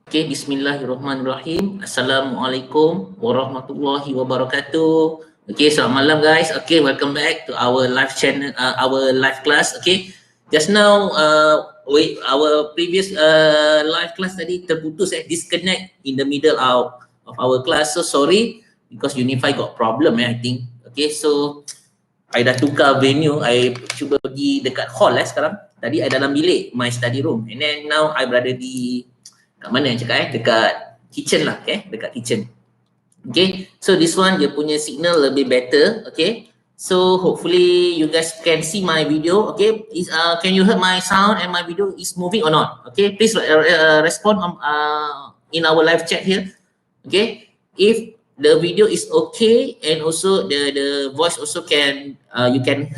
Okay, bismillahirrahmanirrahim. Assalamualaikum warahmatullahi wabarakatuh. Okay, selamat malam guys. Okay, welcome back to our live channel, our live class. Okay, just now our previous live class tadi terputus, disconnect in the middle of our class. So sorry because Unify got problem, I think. Okay, so I dah tukar venue. I cuba pergi dekat hall sekarang. Tadi I dalam bilik, my study room, and then now I berada di kat mana yang cakap dekat kitchen lah, dekat kitchen. Okay, so this one dia punya signal lebih better. Okay, so hopefully you guys can see my video. Okay, can you hear my sound and my video is moving or not? Okay, please respond in our live chat here. Okay, if the video is okay and also the voice also can you can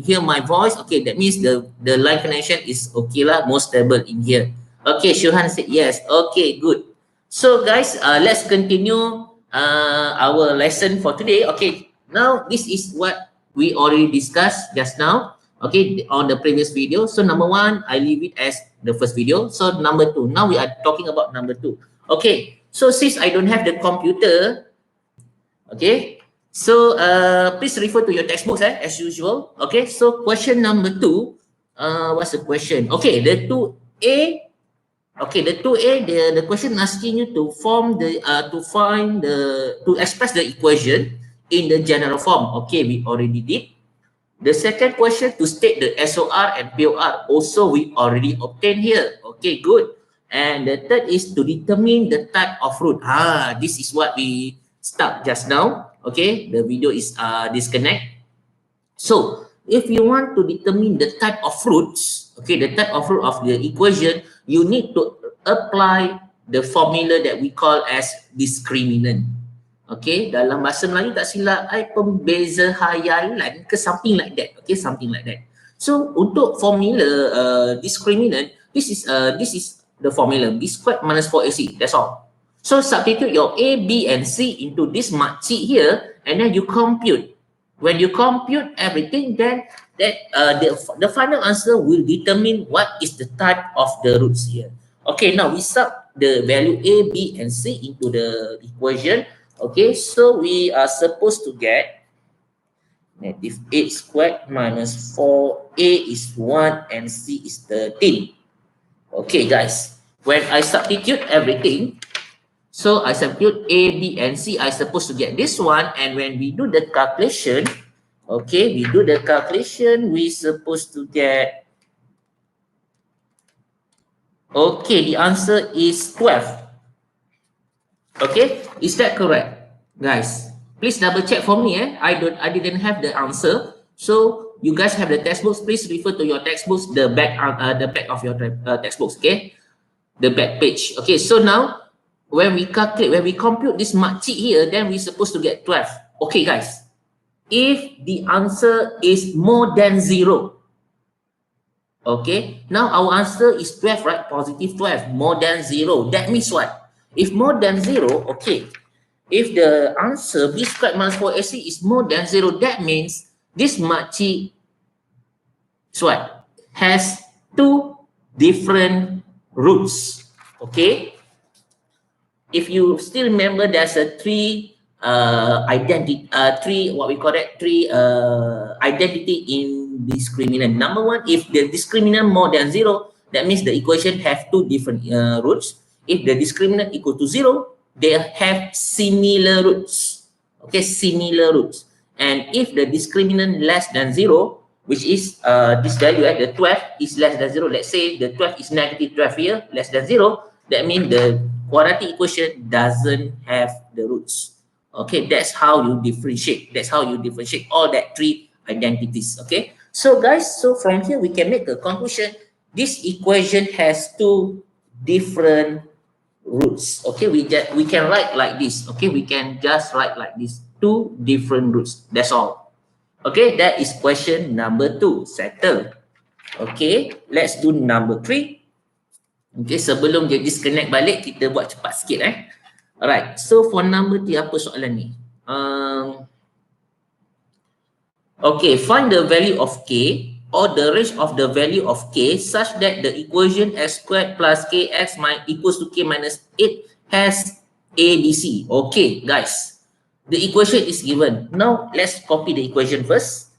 hear my voice. Okay, that means the line connection is okay lah, more stable in here. Okay, Shuhan said yes. Okay, good. So guys, let's continue our lesson for today. Okay, now this is what we already discussed just now. Okay, on the previous video. So number one, I leave it as the first video. So number two, now we are talking about number two. Okay, so since I don't have the computer, okay, so please refer to your textbooks as usual. Okay, so question number two, what's the question? Okay, the 2A. Okay, the 2A, the question asking you to form the to express the equation in the general form. Okay, we already did. The second question to state the SOR and POR, also we already obtained here. Okay, good. And the third is to determine the type of root. This is what we start just now. Okay, the video is disconnect. So if you want to determine the type of roots, okay, the type of root of the equation, you need to apply the formula that we call as discriminant. Okay, dalam bahasa Melayu tak silap I, pembeza hayalan ke something like that. Okay, something like that. So untuk formula discriminant, this is the formula b squared minus 4ac. That's all. So substitute your a, b, and c into this makcik here, and then you compute. When you compute everything, then the final answer will determine what is the type of the roots here. Okay, now we sub the value a, b, and c into the equation. Okay, so we are supposed to get negative 8 squared minus 4a is 1 and c is 13. Okay, guys, when I substitute everything, so I substitute a, b, and c, I supposed to get this one, and when we do the calculation, okay, we do the calculation, we supposed to get, okay, the answer is 12. Okay, is that correct, guys? Please double check for me. I didn't have the answer. So you guys have the textbooks. Please refer to your textbooks, the back of your textbooks. Okay, the back page. Okay, so now when we calculate, when we compute this makcik here, then we're supposed to get 12. Okay, guys, if the answer is more than 0, okay, now our answer is 12, right? Positive 12, more than 0. That means what? If more than 0, okay, if the answer b squared minus 4ac is more than 0, that means this makcik what? Has two different roots. Okay, if you still remember, there's a three identity in discriminant. Number one, if the discriminant more than 0, that means the equation have two different roots. If the discriminant equal to 0, they have similar roots. Okay, similar roots. And if the discriminant less than 0, which is this value at the 12 is less than 0, let's say the 12 is negative 12 here, less than 0, that means the quadratic equation doesn't have the roots. Okay, that's how you differentiate. That's how you differentiate all that three identities. Okay, so guys, so from here we can make a conclusion. This equation has two different roots. Okay, we can write like this. Okay, we can just write like this, two different roots. That's all. Okay, that is question number 2. Settle. Okay, let's do number 3. Okay, sebelum dia disconnect balik, kita buat cepat sikit. Alright, so for number 3, apa soalan ni? Okay, find the value of k or the range of the value of k such that the equation x squared plus kx equals to k minus 8 has a, b, c. Okay, guys. The equation is given. Now, let's copy the equation first.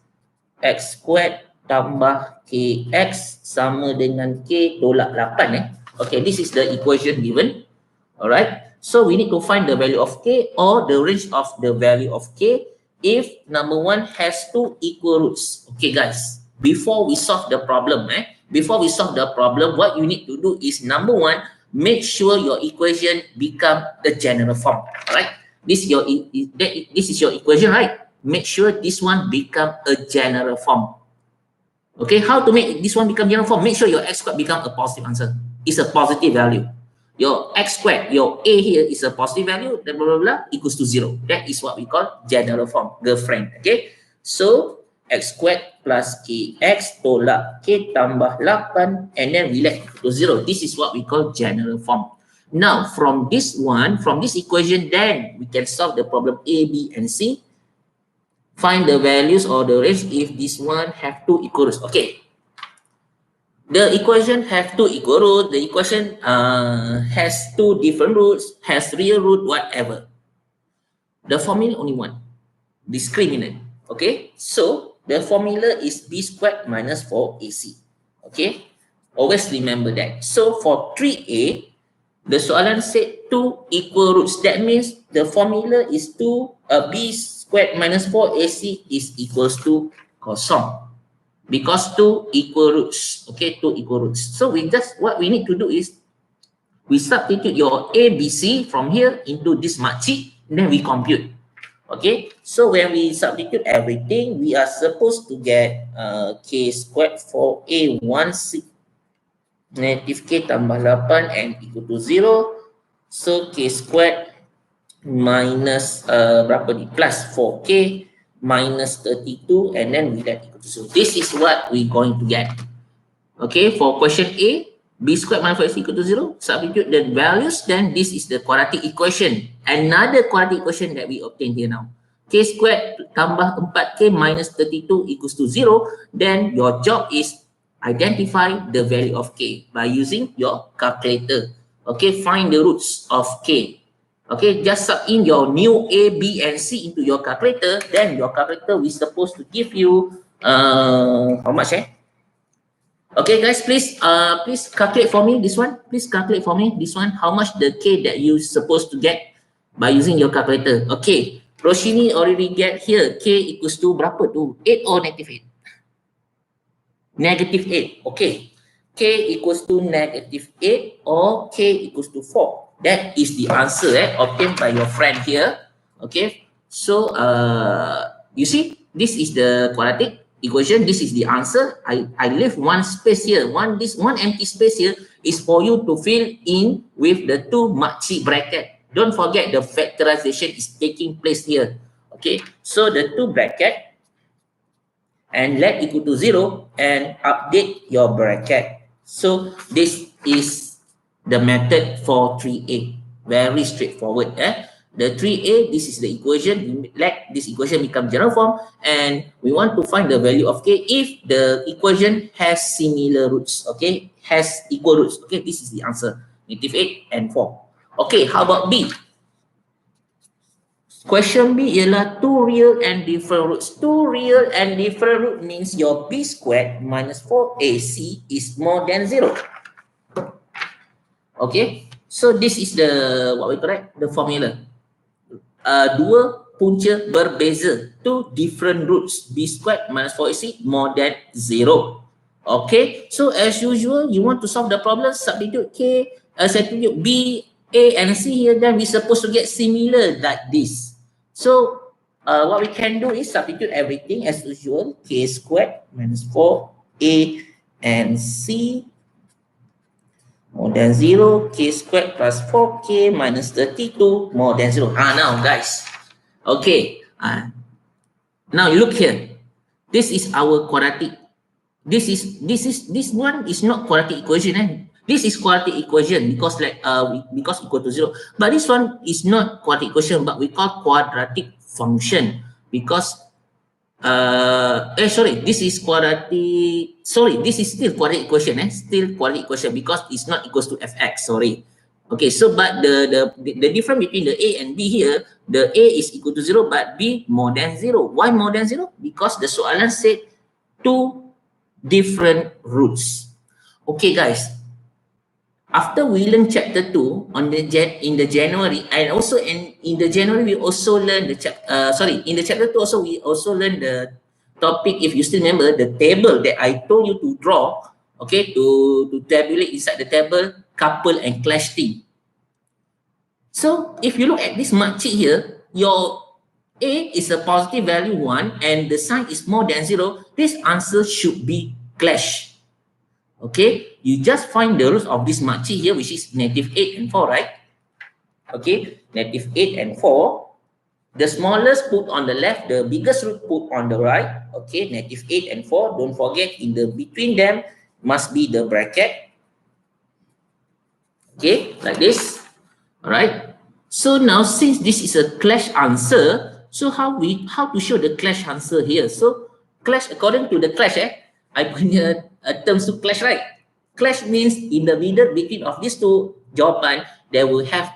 X squared tambah kx sama dengan k tolak 8. Okay, this is the equation given. Alright. So, we need to find the value of k or the range of the value of k if number 1 has 2 equal roots. Okay, guys. Before we solve the problem, what you need to do is number 1, make sure your equation become the general form. Alright. This is your equation, right? Make sure this one become a general form. Okay, how to make this one become general form? Make sure your x squared become a positive answer. It's a positive value. Your x squared, your a here is a positive value, then blah, blah, blah, equals to 0. That is what we call general form, girlfriend. Okay, so x squared plus kx tolak k tambah 8, and then we let equal to 0. This is what we call general form. Now, from this equation, then we can solve the problem A, B, and C. Find the values or the range if this one have 2 equal roots. Okay. The equation have 2 equal roots. The equation has 2 different roots, has real root, whatever. The formula only one. Discriminant. Okay. So, the formula is b squared minus 4ac. Okay. Always remember that. So, for 3a, the soalan said 2 equal roots. That means the formula is b squared minus 4ac is equals to kosong. Because 2 equal roots. Okay, 2 equal roots. So what we need to do is we substitute your a, b, c from here into this makcik, and then we compute. Okay, so when we substitute everything, we are supposed to get k squared for a 16 negative k tambah 8 and equal to 0. So k squared minus berapa ni? Plus 4k minus 32, and then we let equal to 0. This is what we're going to get. Okay, for question A, b squared minus 4ac equal to 0. Substitute the values, then this is the quadratic equation. Another quadratic equation that we obtain here now. K squared tambah 4k minus 32 equals to 0. Then your job is identify the value of k by using your calculator. Okay, find the roots of k. Okay, just sub in your new a, b, and c into your calculator. Then your calculator is supposed to give you how much? Okay, guys, please calculate for me this one. Please calculate for me this one. How much the k that you supposed to get by using your calculator? Okay, Roshini already get here. K equals to berapa tu? 8 or negative 8? Negative 8. Okay. K equals to negative 8 or K equals to 4. That is the answer obtained by your friend here. Okay. So, you see, this is the quadratic equation. This is the answer. I leave one space here. One empty space here is for you to fill in with the 2 makcik bracket. Don't forget the factorization is taking place here. Okay. So, the 2 bracket and let equal to 0 and update your bracket. So this is the method for 3a. Very straightforward. The 3a, this is the equation. We let this equation become general form, and we want to find the value of k if the equation has similar roots. Okay, has equal roots. Okay, this is the answer. Negative 8 and 4. Okay, how about B? Question B ialah 2 real and different roots. 2 real and different root means your b squared minus 4ac is more than 0. Okay, so this is the, what we call it, the formula. Dua punca berbeza. 2 different roots. b squared minus 4ac more than 0. Okay, so as usual, you want to solve the problem, substitute substitute b, a, and c here, then we're supposed to get similar like this. So, what we can do is substitute everything as usual. K squared minus 4a and c more than 0. K squared plus 4k minus 32 more than 0. Now guys, okay. Now you look here. This is our quadratic. This one is not quadratic equation. This is quadratic equation because because equal to 0. But this one is not quadratic equation, but we call quadratic function because sorry, this is quadratic, sorry, this is still quadratic equation, still quadratic equation because it's not equals to fx, sorry. Okay, so but the difference between the A and B here, the A is equal to 0, but B more than 0. Why more than 0? Because the soalan said two different roots. Okay, guys. After we learn chapter 2 on the in the January, and also in the January we also learn the in the chapter 2 also we also learn the topic, if you still remember, the table that I told you to draw, okay, to tabulate inside the table couple and clash thing. So if you look at this marksheet here, your A is a positive value 1 and the sign is more than 0. This answer should be clash. Okay, you just find the roots of this marksheet here, which is negative 8 and 4, right? Okay, negative 8 and 4. The smallest put on the left, the biggest root put on the right. Okay, negative 8 and 4. Don't forget, in the between them must be the bracket. Okay, like this. All right. So now, since this is a clash answer, so how to show the clash answer here? So clash, according to the clash, I punya terms to clash, right? Clash means in the middle between of these two jawapan, there will have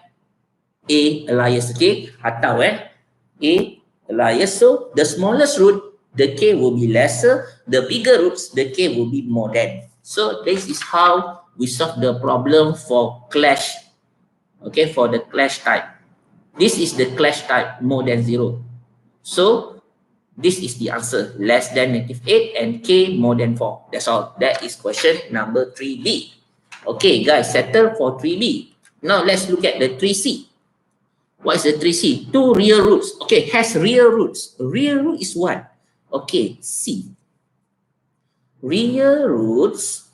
A alias, okay? Atau A alias. So the smallest root, the K will be lesser. The bigger roots, the K will be more than. So this is how we solve the problem for clash. Okay, for the clash type. This is the clash type, more than 0. So this is the answer, less than negative 8 and K more than 4. That's all. That is question number 3B. Okay, guys, settle for 3B. Now let's look at the 3C. What is the 3C? Two real roots. Okay, has real roots. Real root is what? Okay, C. Real roots,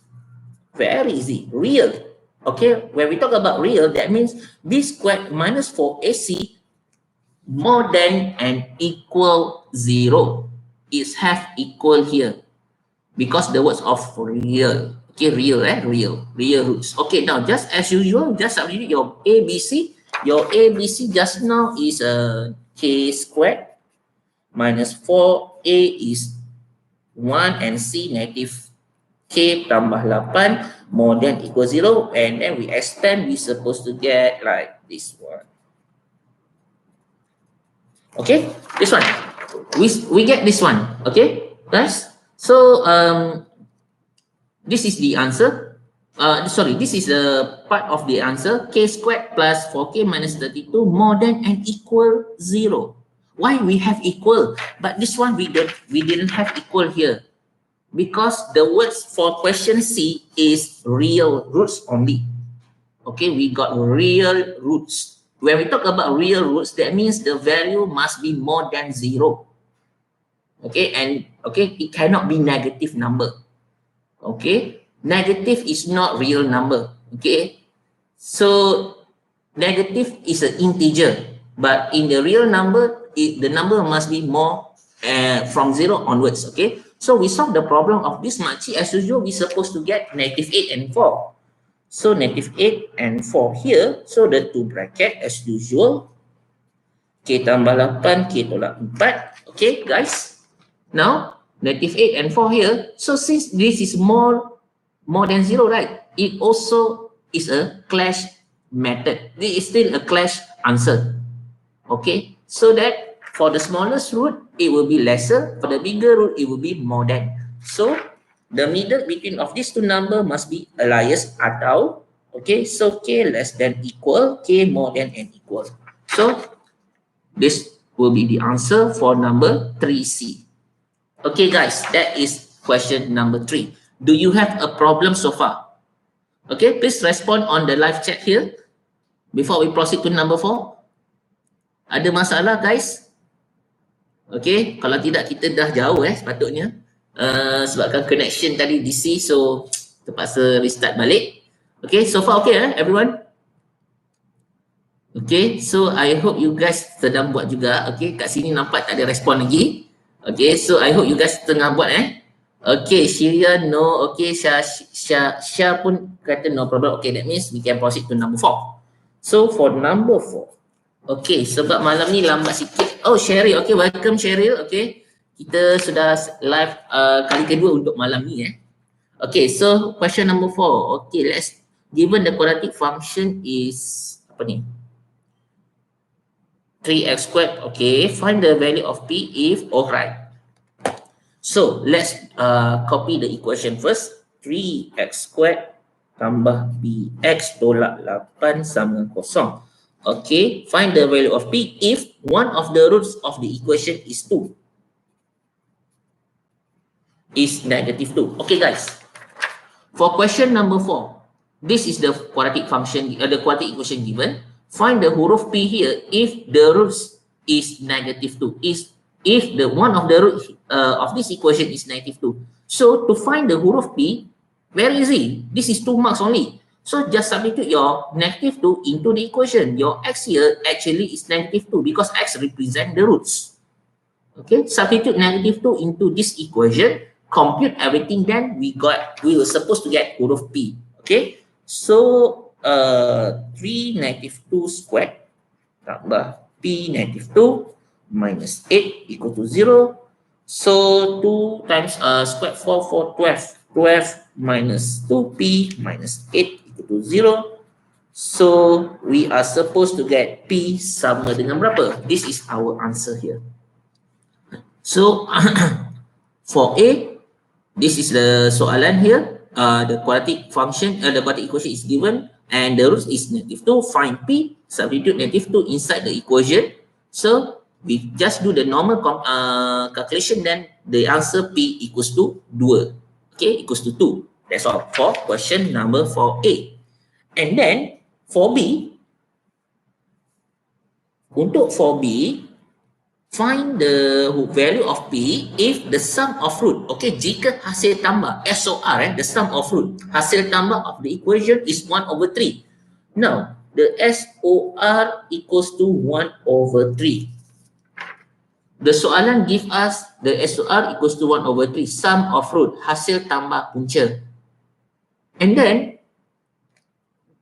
very easy. Real. Okay, when we talk about real, that means B squared minus 4AC more than and equal 0 is half equal here because the words of real. Okay, real, real roots. Okay, now just as usual, just substitute your ABC. Your ABC just now is K squared minus 4A is 1 and C negative K tambah 8 more than equal 0, and then we extend, we supposed to get like this one. Okay, this one. We get this one. Okay, guys. So this is the answer. Sorry, this is a part of the answer. K squared plus 4K minus 32 more than and equal 0. Why we have equal? But this one we didn't have equal here. Because the words for question C is real roots only. Okay, we got real roots. When we talk about real roots, that means the value must be more than 0. Okay, and okay, it cannot be negative number. Okay, negative is not real number. Okay, so negative is an integer, but in the real number, the number must be more from 0 onwards. Okay, so we solve the problem of this marksheet as usual. We're supposed to get negative 8 and 4. So negative 8 and 4 here. So the two bracket as usual. K tambah 8, K tolak 4. Okay, guys. Now, negative 8 and 4 here. So since this is more than 0, right? It also is a clash method. This is still a clash answer. Okay. So that for the smallest root, it will be lesser. For the bigger root, it will be more than. So the middle between of these two number must be alias atau. Okay, so K less than equal, K more than and equal. So this will be the answer for number 3C. Okay, guys, that is question number 3. Do you have a problem so far? Okay, please respond on the live chat here before we proceed to number 4. Ada masalah, guys? Okay, kalau tidak kita dah jauh sepatutnya. Sebabkan connection tadi DC, so terpaksa restart balik. Okay, so far okay everyone? Okay, so I hope you guys sedang buat juga. Okay, kat sini nampak tak ada respon lagi. Okay, so I hope you guys tengah buat Okay, Syria no. Okay, Syah pun kata no problem. Okay, that means we can proceed to number 4. So for number 4. Okay, sebab malam ni lambat sikit. Oh, Cheryl. Okay, welcome Cheryl. Okay. Kita sudah live kali kedua untuk malam ni Okay, so question number 4. Okay, let's given the quadratic function is apa ni? 3x squared. Okay, find the value of p if alright. So let's copy the equation first. 3x squared tambah bx tolak 8 sama 0. Okay, find the value of p if one of the roots of the equation is 2. Is negative 2. Okay guys, for question number 4, this is the quadratic function, the quadratic equation given. Find the huruf p here if the roots is negative 2. If the one of the root of this equation is negative 2. So to find the huruf p, very easy. This is 2 marks only. So just substitute your negative 2 into the equation. Your x here actually is negative 2 because x represent the roots. Okay, substitute negative 2 into this equation, compute everything, then we were supposed to get huruf p. Okay, so 3 negative 2 squared tambah p negative 2 minus 8 equal to 0. So 2 times squared 4, 12. 12 minus 2p minus 8 equal to 0. So we are supposed to get p sama dengan berapa? This is our answer here. So for A, this is the soalan here. The quadratic function, the quadratic equation is given, and the root is negative 2. Find P, substitute negative 2 inside the equation. So we just do the normal calculation, then the answer P equals to 2. Okay, equals to 2. That's all for question number 4A. And then for B, untuk for B, find the value of P if the sum of root. Okay, jika hasil tambah SOR, the sum of root, hasil tambah of the equation is 1 over 3. Now, the SOR equals to 1 over 3. The soalan give us the SOR equals to 1 over 3, sum of root, hasil tambah punca. And then,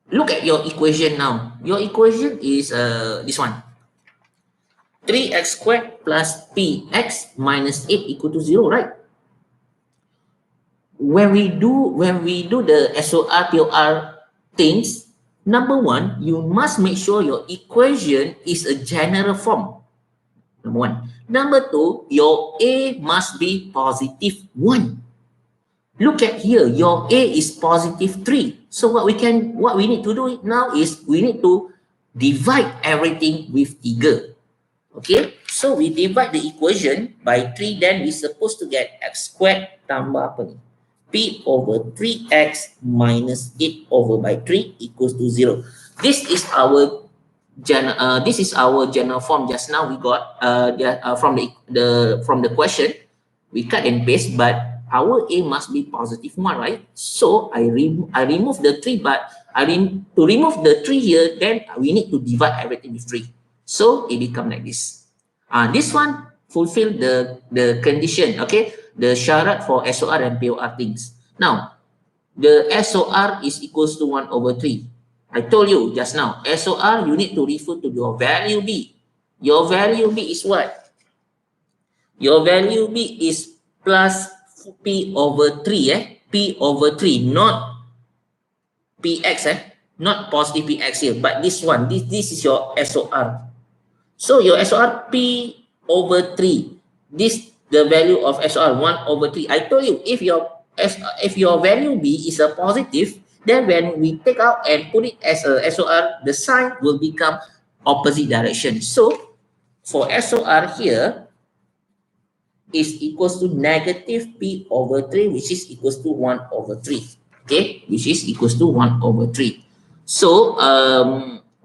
look at your equation now. Your equation is this one. 3x squared plus px minus 8 equal to 0, right? When we do the SOR, POR things, number 1, you must make sure your equation is a general form. Number 1. Number 2, your A must be positive 1. Look at here, your A is positive 3. So what we need to do now is we need to divide everything with 3. Okay, so we divide the equation by 3, then we're supposed to get x squared tambah apa ni? P over 3x minus 8 over by 3 equals to 0. This is our general form. Just now we got from the question, we cut and paste, but our A must be positive 1, right? So I remove the 3, but to remove the 3 here, then we need to divide everything with 3. So it become like this. This one fulfill the condition, okay? The syarat for SOR and POR things. Now, the SOR is equals to 1 over 3. I told you just now, SOR, you need to refer to your value B. Your value B is what? Your value B is plus P over 3, P over 3, not PX, not positive PX here, but this one, this is your SOR. So your SOR P over 3. This the value of SOR 1 over 3. I told you if your value B is a positive, then when we take out and put it as a SOR, the sign will become opposite direction. So for SOR here is equals to negative P over 3, which is equals to 1 over 3. Okay, which is equals to 1 over 3. So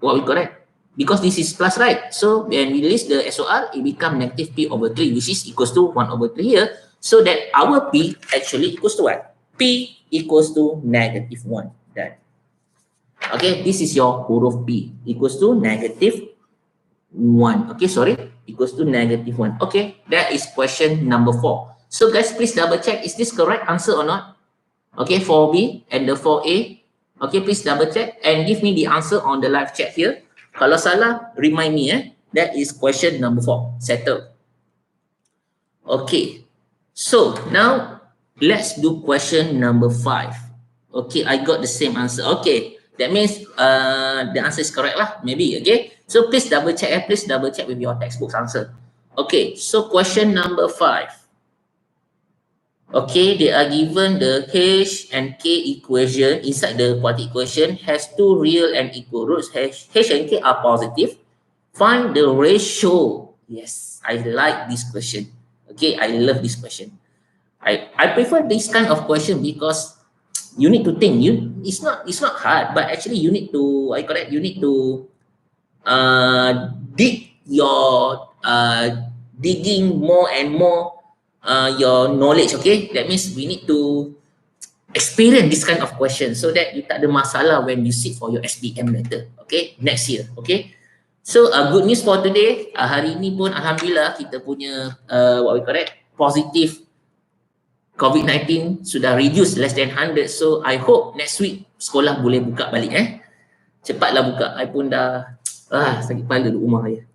what we correct? Because this is plus, right? So when we list the SOR, it becomes negative P over 3, which is equals to 1 over 3 here. So that our P actually equals to what? P equals to negative 1. Done. Okay, this is your huruf P equals to negative 1. Okay, sorry, equals to negative 1. Okay, that is question number 4. So guys, please double check, is this correct answer or not? Okay, 4B and the 4A. Okay, please double check and give me the answer on the live chat here. Kalau salah, remind me. That is question number 4. Settle. Okay, so now let's do question number 5. Okay, I got the same answer. Okay, that means the answer is correct lah, maybe. Okay, so please double check. Please double check with your textbook's answer. Okay, so question number 5. Okay, they are given the H and K equation inside the quadratic equation has two real and equal roots. H and K are positive. Find the ratio. Yes, I like this question. Okay, I love this question. I prefer this kind of question because you need to think. It's not hard, but actually you need to you need to dig your digging more and more your knowledge. Okay, that means we need to experience this kind of question so that you tak ada masalah when you sit for your SPM later. Okay, next year. Okay, so good news for today. Hari ini pun alhamdulillah kita punya what we call that positive COVID-19 sudah reduce less than 100. So I hope next week sekolah boleh buka balik. Cepatlah buka. I pun dah sakit kepala duduk rumah je.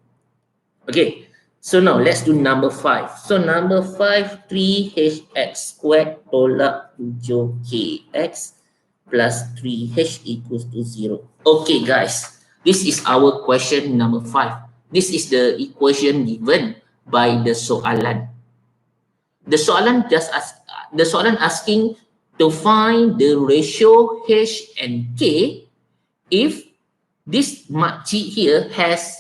Okay, so now let's do number 5. So number 5, 3hx squared tolak 7kx plus 3h equals to 0. Okay guys, this is our question number 5. This is the equation given by the soalan. The soalan asking to find the ratio h and k if this makcik here has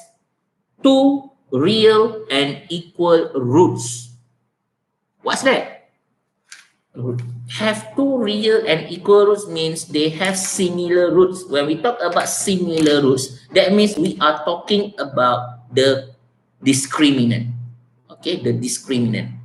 two real and equal roots. What's that? Have two real and equal roots means they have similar roots. When we talk about similar roots, that means we are talking about the discriminant. Okay, the discriminant.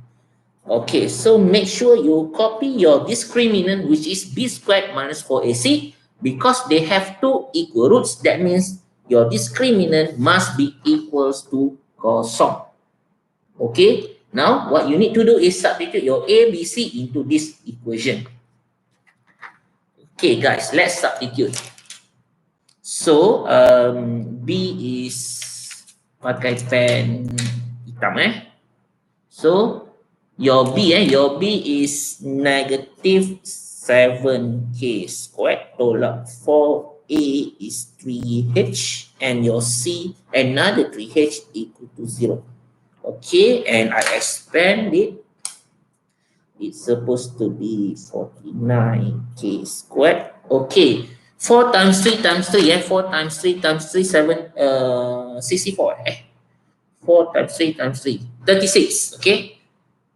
Okay, so make sure you copy your discriminant, which is b squared minus 4ac, because they have two equal roots. That means your discriminant must be equals to kosong. Okay, now what you need to do is substitute your a, b, c into this equation. Okay guys, let's substitute. So b is pakai pen hitam So your b is negative 7k squared tolak 4a is 3h and your c another 3h equal to 0. Okay, and I expand it. It's supposed to be 49k squared. Okay, 4 times 3 times 3 4 times 3 times 3 64 4 times 3 times 3 36. Okay,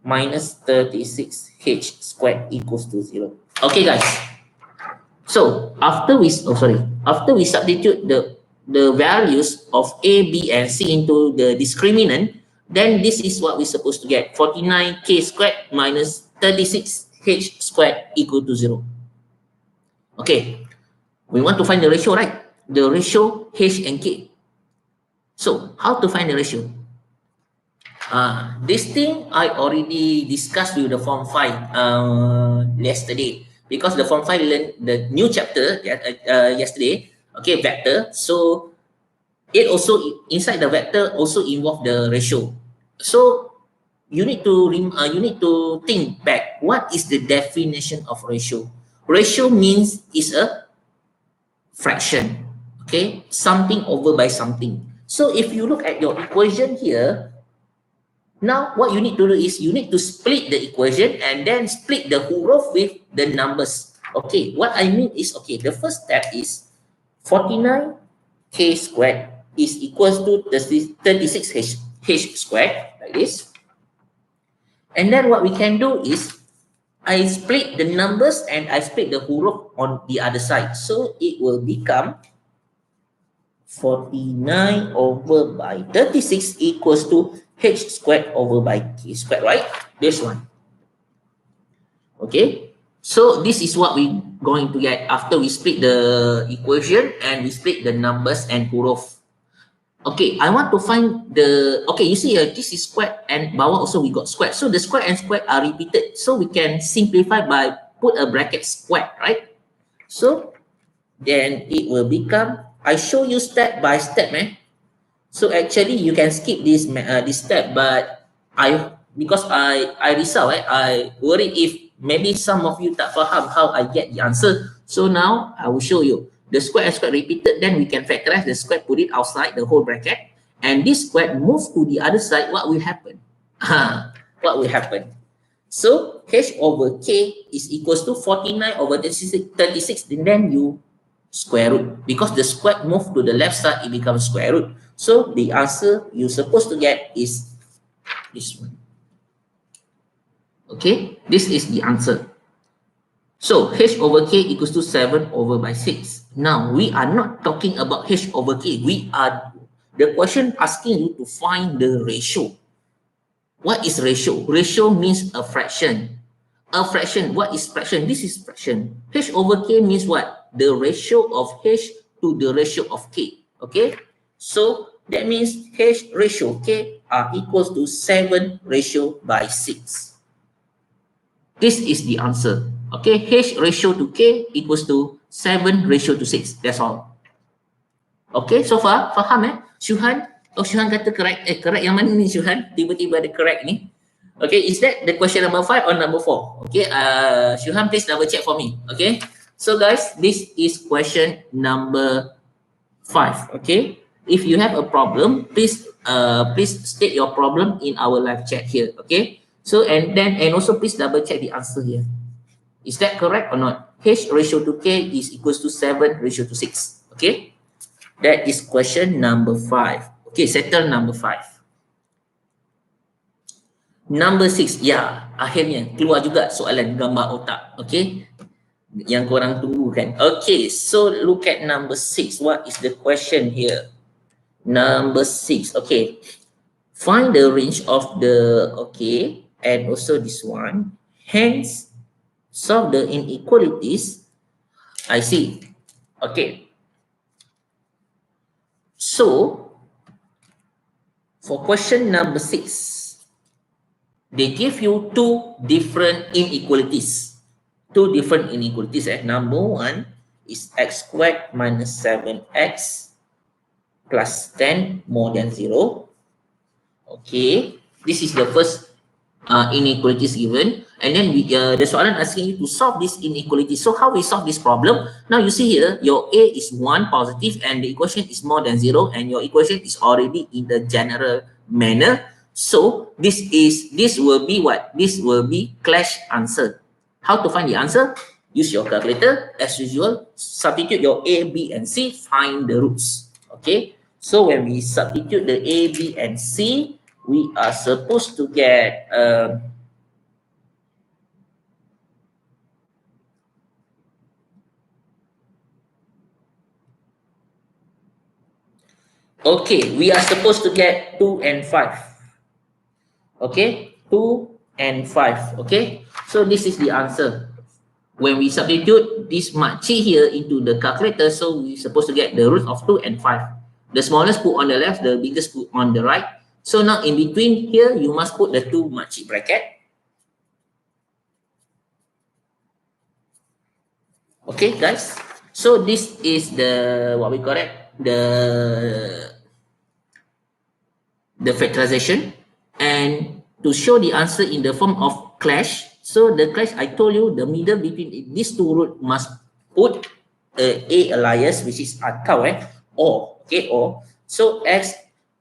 minus 36h squared equals to 0. Okay guys, so after we substitute the values of a, b and c into the discriminant, then this is what we're supposed to get. 49k squared minus 36h squared equal to 0. Okay, we want to find the ratio, right? The ratio h and k. So how to find the ratio? This thing I already discussed with the Form 5 yesterday, because the Form 5 learned the new chapter yesterday. Okay, vector. So it also inside the vector also involve the ratio. So you need to think back. What is the definition of ratio? Ratio means is a fraction. Okay, something over by something. So if you look at your equation here. Now, what you need to do is you need to split the equation and then split the huruf with the numbers. Okay, what I mean is, okay, the first step is 49k squared is equals to 36h squared, like this. And then what we can do is, I split the numbers and I split the huruf on the other side. So, it will become 49 over by 36 equals to h squared over by k squared, right? This one. Okay, so this is what we going to get after we split the equation and we split the numbers and huruf. Okay, I want to find the, okay, you see this is squared and bawah also we got squared. So the square and square are repeated. So we can simplify by put a bracket squared, right? So then it will become, I show you step by step, So actually, you can skip this step, but because I risau, I worry if maybe some of you tak faham how I get the answer. So now I will show you. The square and square repeated, then we can factorize the square, put it outside the whole bracket, and this square move to the other side. What will happen? What will happen? So h over k is equals to 49 over 36, and then you square root. Because the square move to the left side, it becomes square root. So the answer you're supposed to get is this one. Okay, this is the answer. So h over k equals to 7 over by 6. Now we are not talking about h over k. The question asking you to find the ratio. What is ratio? Ratio means a fraction. A fraction. What is fraction? This is fraction. H over k means what? The ratio of h to the ratio of k. Okay? So that means h ratio k are equals to 7 ratio by 6. This is the answer. Okay? H ratio to k equals to 7 ratio to 6. That's all. Okay? So far? Faham Syuhan? Oh, Syuhan kata correct. Correct yang mana ni Syuhan? Tiba-tiba ada correct ni. Okay, is that the question number 5 or number 4? Okay, Syuhan, please double check for me. Okay, so guys, this is question number 5. Okay, if you have a problem, please state your problem in our live chat here. Okay, so and also please double check the answer here. Is that correct or not? H ratio to k is equals to 7 ratio to 6. Okay, that is question number 5. Okay, settle number 5. Number 6, ya, akhirnya keluar juga soalan gambar otak. Okay, yang korang tunggu kan. Okay, so look at number 6. What is the question here? Number 6, okay. Find the range of the, okay, and also this one. Hence, solve the inequalities. I see. Okay. So, for question number 6, they give you two different inequalities. Number 1 is x squared minus 7x plus 10 more than 0. Okay, this is the first inequalities given. And then the soalan asking you to solve this inequality. So how we solve this problem? Now you see here, your a is 1 positive and the equation is more than 0, and your equation is already in the general manner. So this will be what? This will be clash answer. How to find the answer? Use your calculator as usual. Substitute your a, b, and c. Find the roots. Okay. So when we substitute the a, b, and c, we are supposed to get okay, we are supposed to get 2 and 5. Okay, 2 and 5. Okay, so this is the answer. When we substitute this makcik here into the calculator, so we're supposed to get the root of 2 and 5. The smallest put on the left, the biggest put on the right. So now in between here, you must put the 2 makcik bracket. Okay, guys. So this is the, what we call it, the factorization. And to show the answer in the form of clash, so the clash, I told you, the middle between these two roots must put a alias, which is atau or. Okay, or. So x,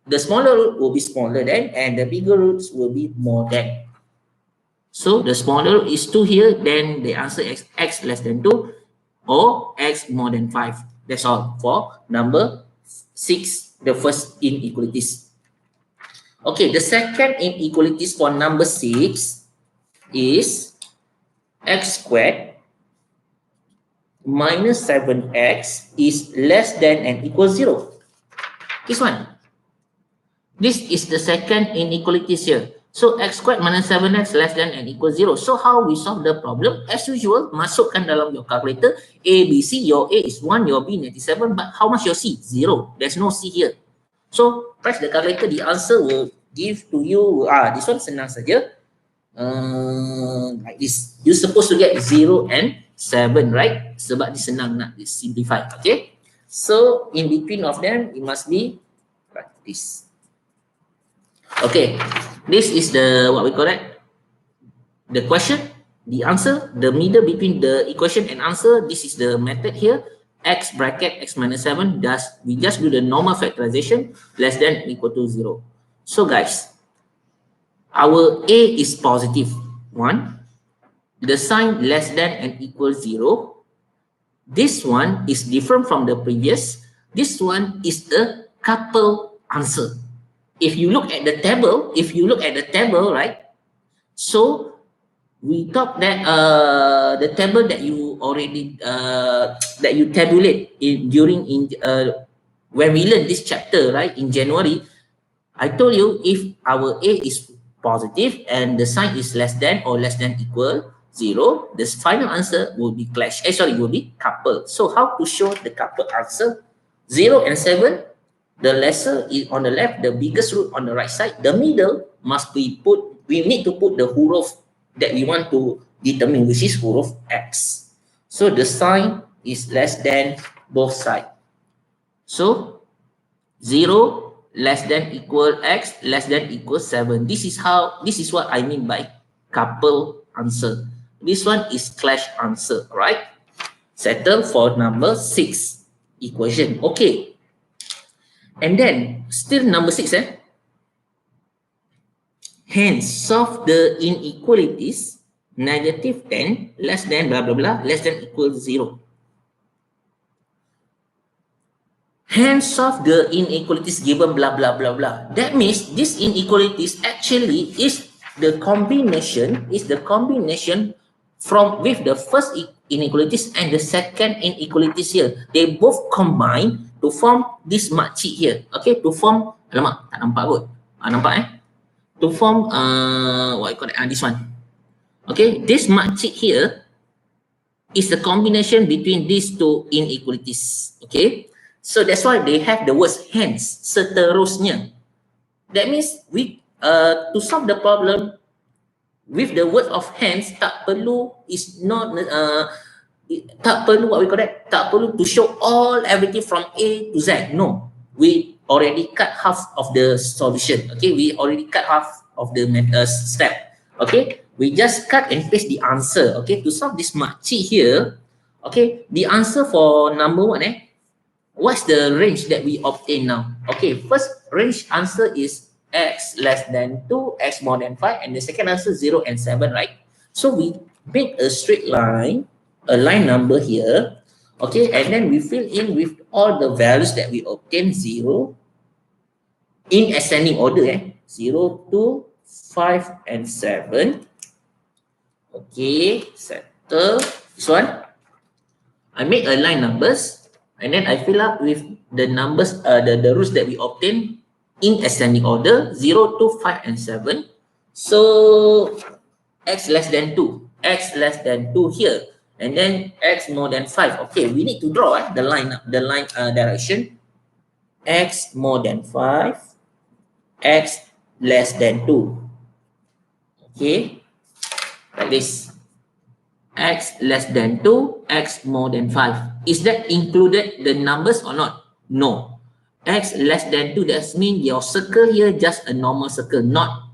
the smaller root will be smaller than, and the bigger roots will be more than. So the smaller root is 2 here, then the answer is x less than 2 or x more than 5. That's all for number 6, the first inequalities. Okay, the second inequalities for number 6 is x squared minus 7x is less than and equals 0. This one. This is the second inequalities here. So x squared minus 7x less than and equals 0. So how we solve the problem? As usual, masukkan dalam your calculator. A, B, C. Your A is 1, your B 97. But how much your C? 0. There's no C here. So press the calculator. The answer will give to you. This one senang saja. Like this. You're supposed to get 0 and 7, right? Sebab dia senang nak simplify. Okay. So in between of them, it must be like this. Okay, this is the what we call it, the question, the answer, the middle between the equation and answer. This is the method here. X bracket x minus 7, we just do the normal factorization, less than equal to 0. So guys, our A is positive 1, the sign less than and equal 0. This one is different from the previous. This one is a couple answer. If you look at the table, right? So we thought that the table that you already that you tabulate when we learned this chapter, right, in January, I told you if our A is positive and the sign is less than or less than equal 0, the final answer will be clash. Will be couple. So how to show the couple answer? 0 and 7, the lesser is on the left, the biggest root on the right side. The middle must be put, we need to put the huruf that we want to determine, which is huruf X. So the sign is less than both sides. So 0 less than equal X less than equal 7. This is what I mean by couple answer. This one is clash answer, right? Settle for number 6 equation. Okay. And then still number 6, hence solve the inequalities negative 10 less than blah blah blah less than equal 0. Hence solve the inequalities given blah blah blah blah. That means this inequalities actually is the combination from with the first inequalities and the second inequalities here. They both combine to form this makcik here. Okay, to form, alamak, tak nampak kot. Nampak to form what you call it? This one. Okay, this makcik here is the combination between these two inequalities. Okay, so that's why they have the words hence, seterusnya. That means we to solve the problem with the word of hence, tak perlu is not tak perlu what we call that, tak perlu to show everything from A to Z. No, we already cut half of the solution. Okay, we already cut half of the step. Okay, we just cut and paste the answer. Okay, to solve this makcik here. Okay, the answer for number 1, what's the range that we obtain now? Okay, first range answer is x less than 2, x more than 5, and the second answer 0 and 7, right? So we make a straight line, a line number here, okay, and then we fill in with all the values that we obtain, 0, in ascending order, 0, 2, 5, and 7. Okay, settle this one. I make a line numbers, and then I fill up with the numbers, the roots that we obtain in ascending order, 0, 2, 5, and 7. So x less than 2, x less than 2 here, and then x more than 5. Okay, we need to draw the line direction. X more than 5, x less than 2. Okay, like this. X less than 2, x more than 5. Is that included the numbers or not? No. X less than 2, that means your circle here just a normal circle, not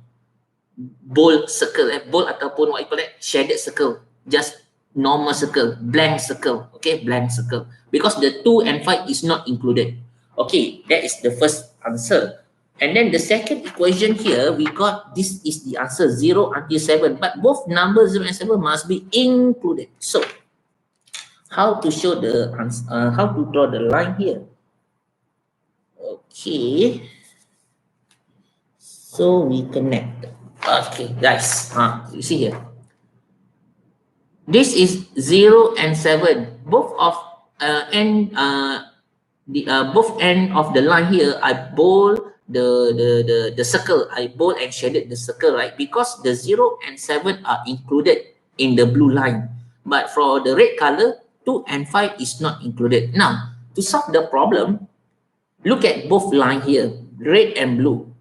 bold circle. Bold ataupun what you call it, shaded circle. Just normal circle, blank circle. Okay, blank circle. Because the 2 and 5 is not included. Okay, that is the first answer. And then the second equation here, we got this is the answer, 0 until 7. But both numbers 0 and 7 must be included. So, how to show the answer, how to draw the line here? Okay. So, we connect. Okay, guys. You see here. This is 0 and 7. Both of both end of the line here, I bold the circle. I bold and shaded the circle, right? Because the 0 and 7 are included in the blue line. But for the red color, 2 and 5 is not included. Now, to solve the problem, look at both lines here, red and blue.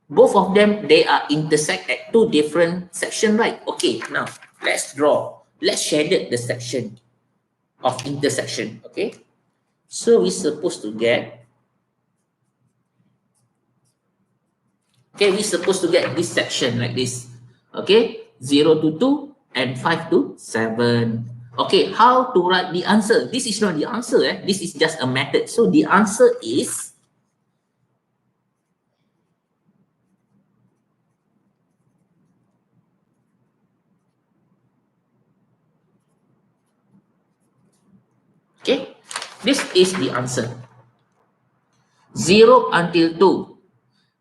Both of them, they are intersect at two different sections, right? Okay, now let's draw. Let's shade the section of intersection, okay? So we're supposed to get Okay, we're supposed to get this section like this. Okay, 0 to 2 and 5 to 7. Okay, how to write the answer? This is not the answer, this is just a method. So the answer is okay, this is the answer. 0 until 2,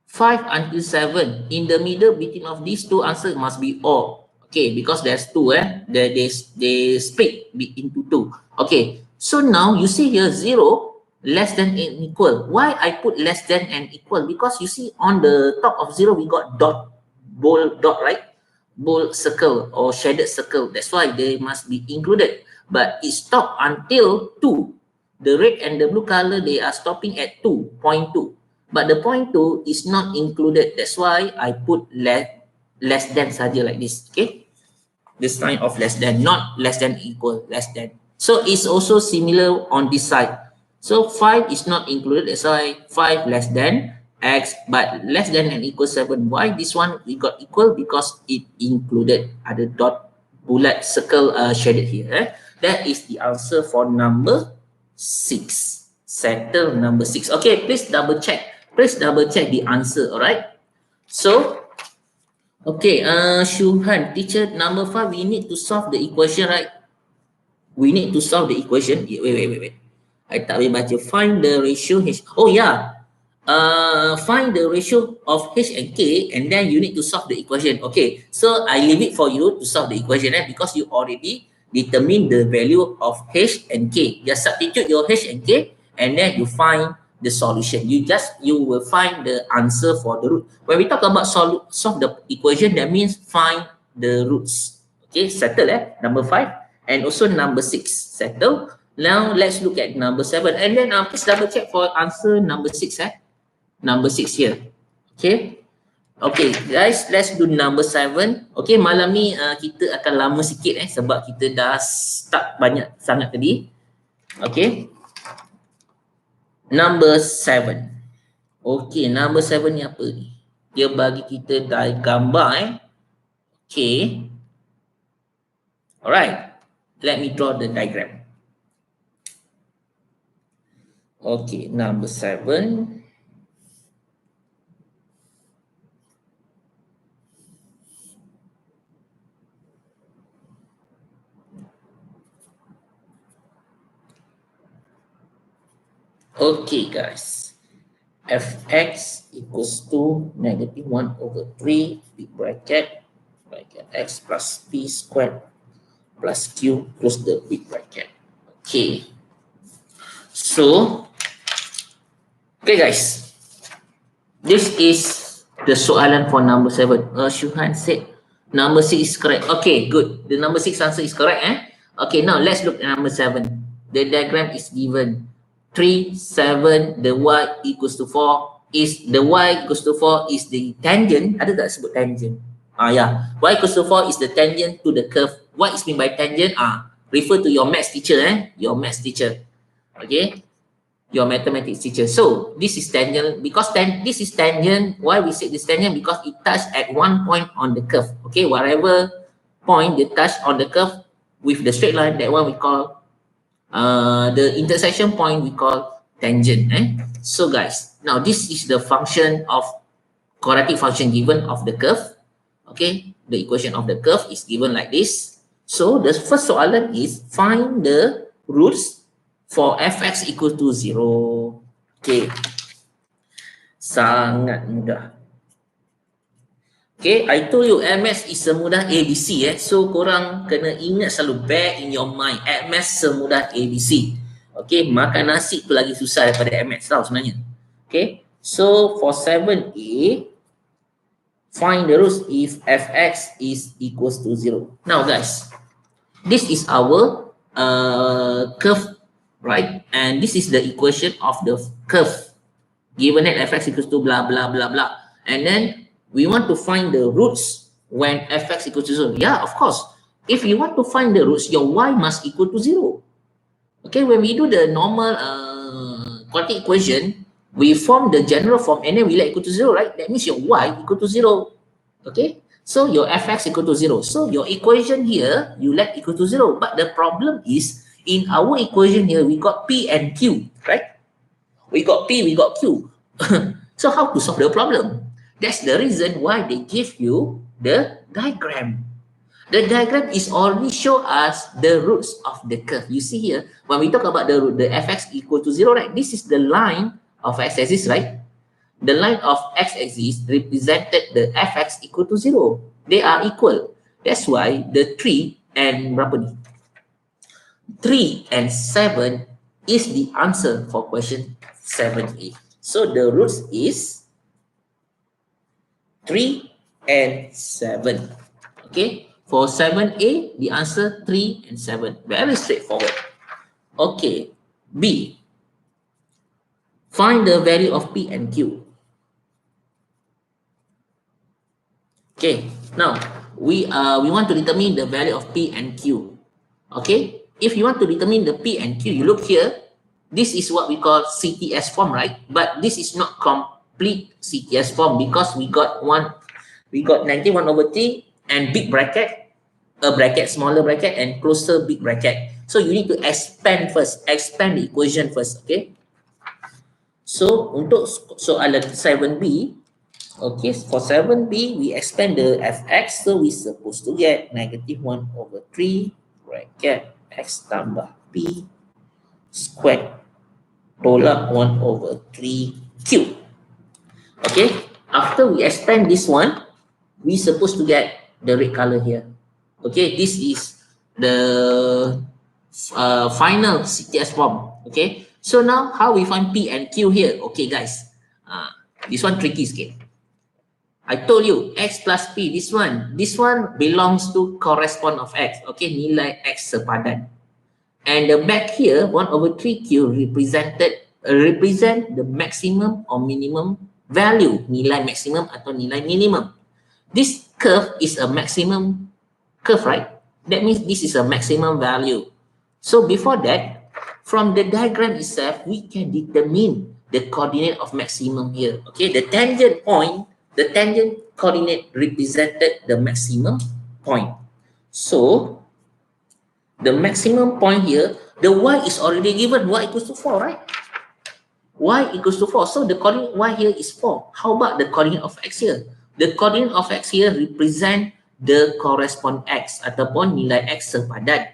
5 until 7. In the middle between of these two answers must be all. Okay, because there's two, they split into two. Okay, so now you see here 0, less than and equal. Why I put less than and equal? Because you see on the top of 0 we got dot, bold dot, right? Bold circle or shaded circle. That's why they must be included. But it stopped until 2. The red and the blue color, they are stopping at 2.2. But the point 2 is not included. That's why I put less than saja like this. Okay, the sign of less than, not less than equal, less than. So it's also similar on this side. So 5 is not included. That's why 5 less than x, but less than and equal 7. Why this one we got equal? Because it included ada dot bullet circle shaded here. That is the answer for number 6. Settle number 6. Okay, please double check. Please double check the answer, alright? So, okay, Shuhan, teacher, number 5, we need to solve the equation, right? We need to solve the equation. Wait. I tak boleh baca. Find the ratio H. Oh, yeah. Find the ratio of H and K, and then you need to solve the equation. Okay, so I leave it for you to solve the equation, because you already determine the value of H and K. Just substitute your H and K, and then you find the solution. You will find the answer for the root. When we talk about solve the equation, that means find the roots. Okay, settle number 5 and also number 6 settle. Now let's look at number 7, and then please double check for answer number 6. Number 6 here. Okay. Okay guys, let's do number 7. Okay, malam ni kita akan lama sikit sebab kita dah start banyak sangat tadi. Okay. Number 7. Okay, number 7 ni apa ni? Dia bagi kita gambar Okay. Alright. Let me draw the diagram. Okay, number 7. Okay guys, fx equals to -1/3 big bracket x plus p squared plus q close the big bracket. Okay, so okay guys, this is the soalan for number 7. Shuhan said number 6 is correct. Okay, good. The number 6 answer is correct. Okay, now let's look at number 7. The diagram is given. 3, 7, the y equals to 4 is the y equals to 4 is the tangent. Ada tak sebut tangent? Yeah. Y equals to 4 is the tangent to the curve. What is mean by tangent? Refer to your maths teacher, Your maths teacher. Okay. Your mathematics teacher. So this is tangent because this is tangent. Why we say this tangent? Because it touched at one point on the curve. Okay, whatever point they touch on the curve with the straight line, that one we call the intersection point we call tangent. So guys, now this is the function of quadratic function given of the curve. Okay, the equation of the curve is given like this. So the first soalan is find the roots for fx equal to 0. Okay, sangat mudah. Okay, I told you MS is semudah ABC. So korang kena ingat selalu bear in your mind, MS semudah ABC. Okay, makan nasi tu lagi susah daripada MS tau sebenarnya. Okay, so for 7A, find the roots if fx is equals to 0. Now guys, this is our curve, right? And this is the equation of the curve given that fx equals to blah blah blah blah, and then we want to find the roots when fx equals to 0. Yeah, of course. If you want to find the roots, your y must equal to 0. Okay, when we do the normal quadratic equation, we form the general form and then we let equal to 0, right? That means your y equal to 0. Okay, so your fx equal to 0. So your equation here, you let equal to 0. But the problem is, in our equation here, we got p and q, right? We got p, we got q. So how to solve the problem? That's the reason why they give you the diagram. The diagram is already show us the roots of the curve. You see here, when we talk about the root, the fx equal to 0, right? This is the line of x-axis, right? The line of x-axis represented the fx equal to 0. They are equal. That's why the 3 and berapa ni? 3 and 7 is the answer for question 7a. So the roots is 3 and 7. Okay, for 7a, the answer 3 and 7. Very straightforward. Okay, B. Find the value of P and Q. Okay, now we want to determine the value of P and Q. Okay, if you want to determine the P and Q, you look here. This is what we call CTS form, right? But this is not complete CTS form because we got 91/3 and big bracket, a bracket, smaller bracket, and closer big bracket. So you need to expand first, expand the equation first. Okay. So untuk soalan 7b, okay, for 7b we expand the fx, so we supposed to get -1/3 bracket x tambah p squared tolak 1/3q. Okay, after we expand this one, we supposed to get the red color here. Okay, this is the final CTS form. Okay, so now how we find P and Q here? Okay guys, this one tricky scale. I told you x plus P, this one belongs to correspond of x. Okay, nilai x sepadan. And the back here, 1/3q represent the maximum or minimum value, nilai maximum atau nilai minimum. This curve is a maximum curve, right? That means this is a maximum value. So before that, from the diagram itself, we can determine the coordinate of maximum here. Okay, the tangent point, the tangent coordinate represented the maximum point. So the maximum point here, the y is already given, y equals to 4, right? Y equals to 4. So the coordinate y here is 4. How about the coordinate of x here? The coordinate of x here represent the correspond x ataupun nilai x sepadan.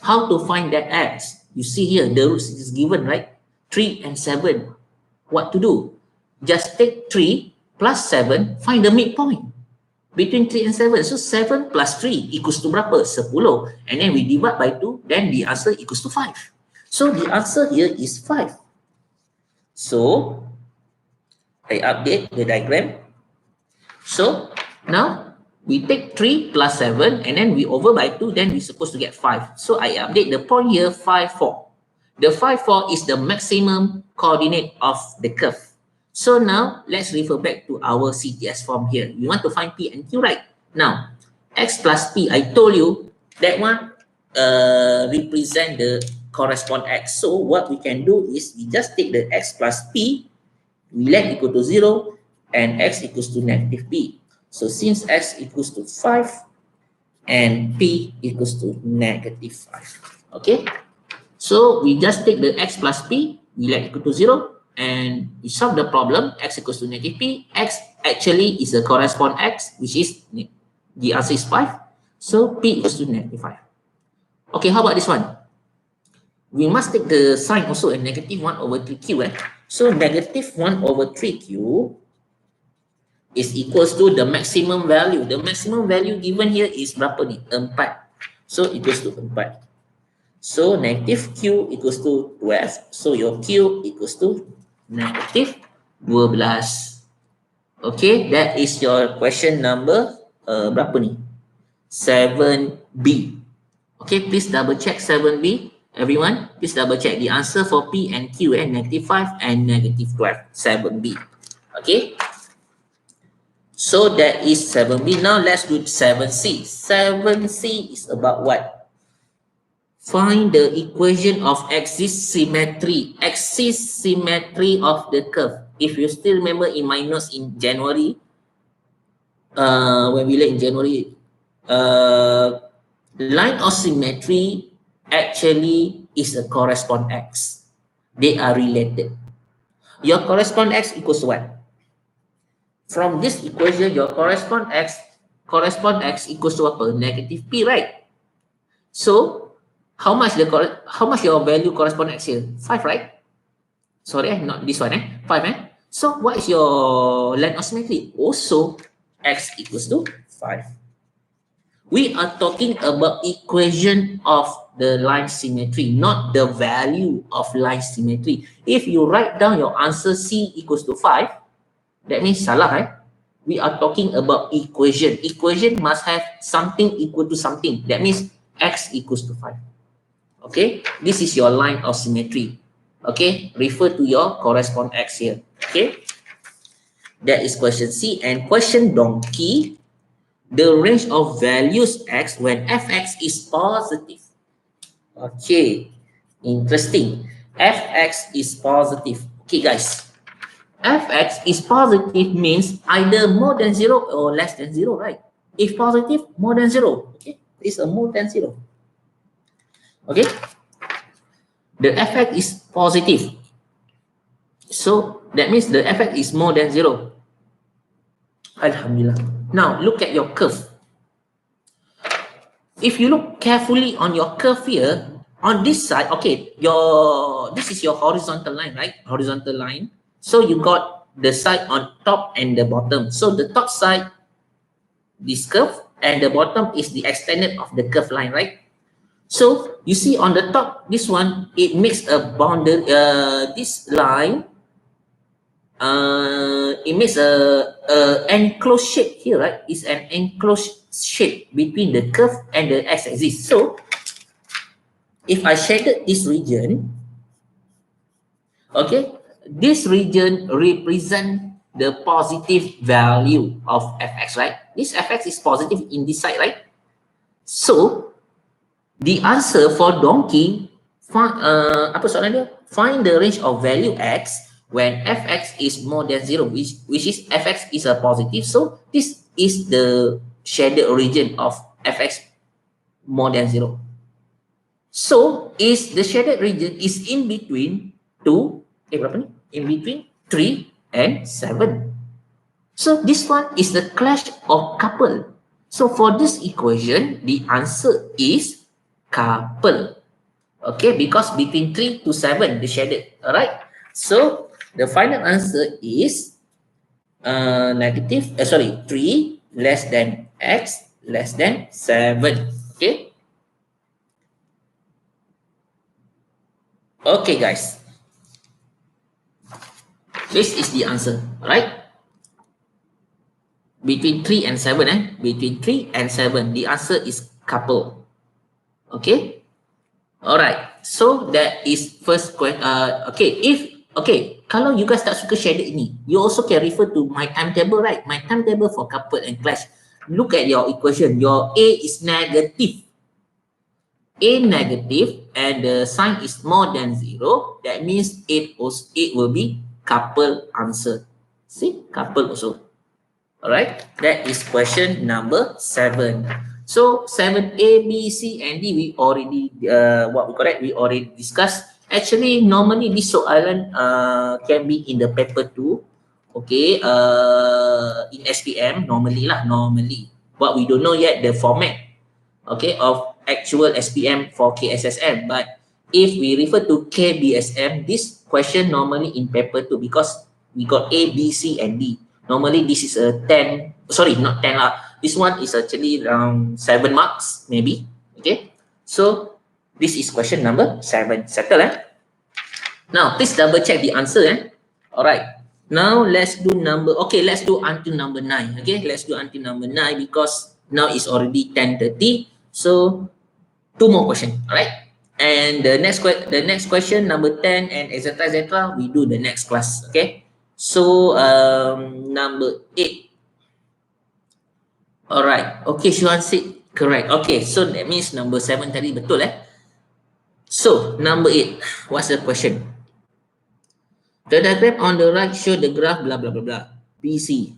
How to find that x? You see here, the roots is given, right? 3 and 7. What to do? Just take 3 plus 7, find the midpoint between 3 and 7. So 7 plus 3 equals to berapa? 10. And then we divide by 2, then the answer equals to 5. So the answer here is 5. So I update the diagram. So now we take 3 plus 7 and then we over by 2, then we're supposed to get 5. So I update the point here, 5, 4. The 5, 4 is the maximum coordinate of the curve. So now let's refer back to our CTS form here. We want to find P and Q, right? Now, x plus P, I told you that one represent the correspond x. So what we can do is we just take the x plus P, we let equal to 0, and x equals to -p. So since x equals to 5 and p equals to -5. Okay, so we just take the x plus p, we let equal to 0, and we solve the problem. X equals to -p. X actually is a correspond x, which is the answer is 5. So p equals to -5. Okay, how about this one? We must take the sign also a -1/3q. So -1/3q is equals to the maximum value. The maximum value given here is berapa ni? 4. So equals to 4. So -q equals to 12. So your q equals to -12. Okay, that is your question number berapa ni? 7b. Okay, please double check 7b. Everyone, please double check the answer for P and Q, -5 and -12, 7b. Okay, so that is 7b. Now let's do 7c. 7c is about what? Find the equation of axis symmetry of the curve. If you still remember in my notes in January, when we learned in January, line of symmetry actually is a correspond x. They are related. Your correspond x equals what? From this equation, your correspond x equals to apa? Negative p, right? So how much your value correspond x here? 5, right? Sorry, not this one, 5, So what is your line of symmetry? Also, x equals to 5. We are talking about equation of the line symmetry, not the value of line symmetry. If you write down your answer C equals to 5, that means salah, right? We are talking about equation. Equation must have something equal to something. That means x equals to 5. Okay, this is your line of symmetry. Okay, refer to your correspond x here. Okay, that is question C. And question donkey, the range of values x when fx is positive. Okay, interesting. Fx is positive. Okay, guys, fx is positive means either more than 0 or less than 0, right? If positive, more than 0. Okay, it's a more than 0. Okay, the fx is positive, so that means the fx is more than 0. Alhamdulillah. Now look at your curve. If you look carefully on your curve here, on this side, okay, this is your horizontal line, right? Horizontal line. So you got the side on top and the bottom. So the top side, this curve, and the bottom is the extended of the curve line, right? So you see on the top, this one, it makes a boundary, this line, it makes a enclosed shape here, right? It's an enclosed shape between the curve and the x-axis. So if I shaded this region, okay, this region represent the positive value of fx, right? This fx is positive in this side, right? So the answer for donkey, apa soalan dia? Find the range of value x when fx is more than 0, which is fx is a positive. So this is the shaded region of fx more than 0. So is the shaded region is in between 2, berapa ni? In between 3 and 7. So this one is the clash of couple. So for this equation, the answer is couple. Okay, because between 3 to 7, the shaded. All right. So the final answer is negative. 3 less than x less than 7. Okay. Okay, guys. This is the answer. All right. Between 3 and 7, Between 3 and 7, the answer is couple. Okay. Alright, so that is first question. Kalau you guys tak suka shaded ini, you also can refer to my timetable, right? My timetable for couple and clash. Look at your equation. Your A is negative. A negative and the sign is more than 0. That means it will be couple answer. See, couple also. Alright, that is question number 7. So 7A, B, C, and D, we already we already discussed. Actually, normally this soalan can be in the paper 2. Okay, in SPM normally. But we don't know yet the format, okay, of actual SPM for KSSM. But if we refer to KBSM, this question normally in paper 2 because we got A, B, C, and D. Normally this is a 10, sorry, not 10 lah. This one is actually around 7 marks, maybe. Okay. So this is question number 7. Settle, Now please double check the answer, Alright. Now let's do let's do until number 9. Okay, let's do until number 9 because now it's already 10:30. So 2 more questions. Alright. And the next question, number 10 and etc. we do the next class. Okay. So number 8. Alright. Okay, Shuan said correct. Okay, so that means number 7 tadi betul, So, number 8, what's the question? The diagram on the right show the graph blah blah blah blah. BC.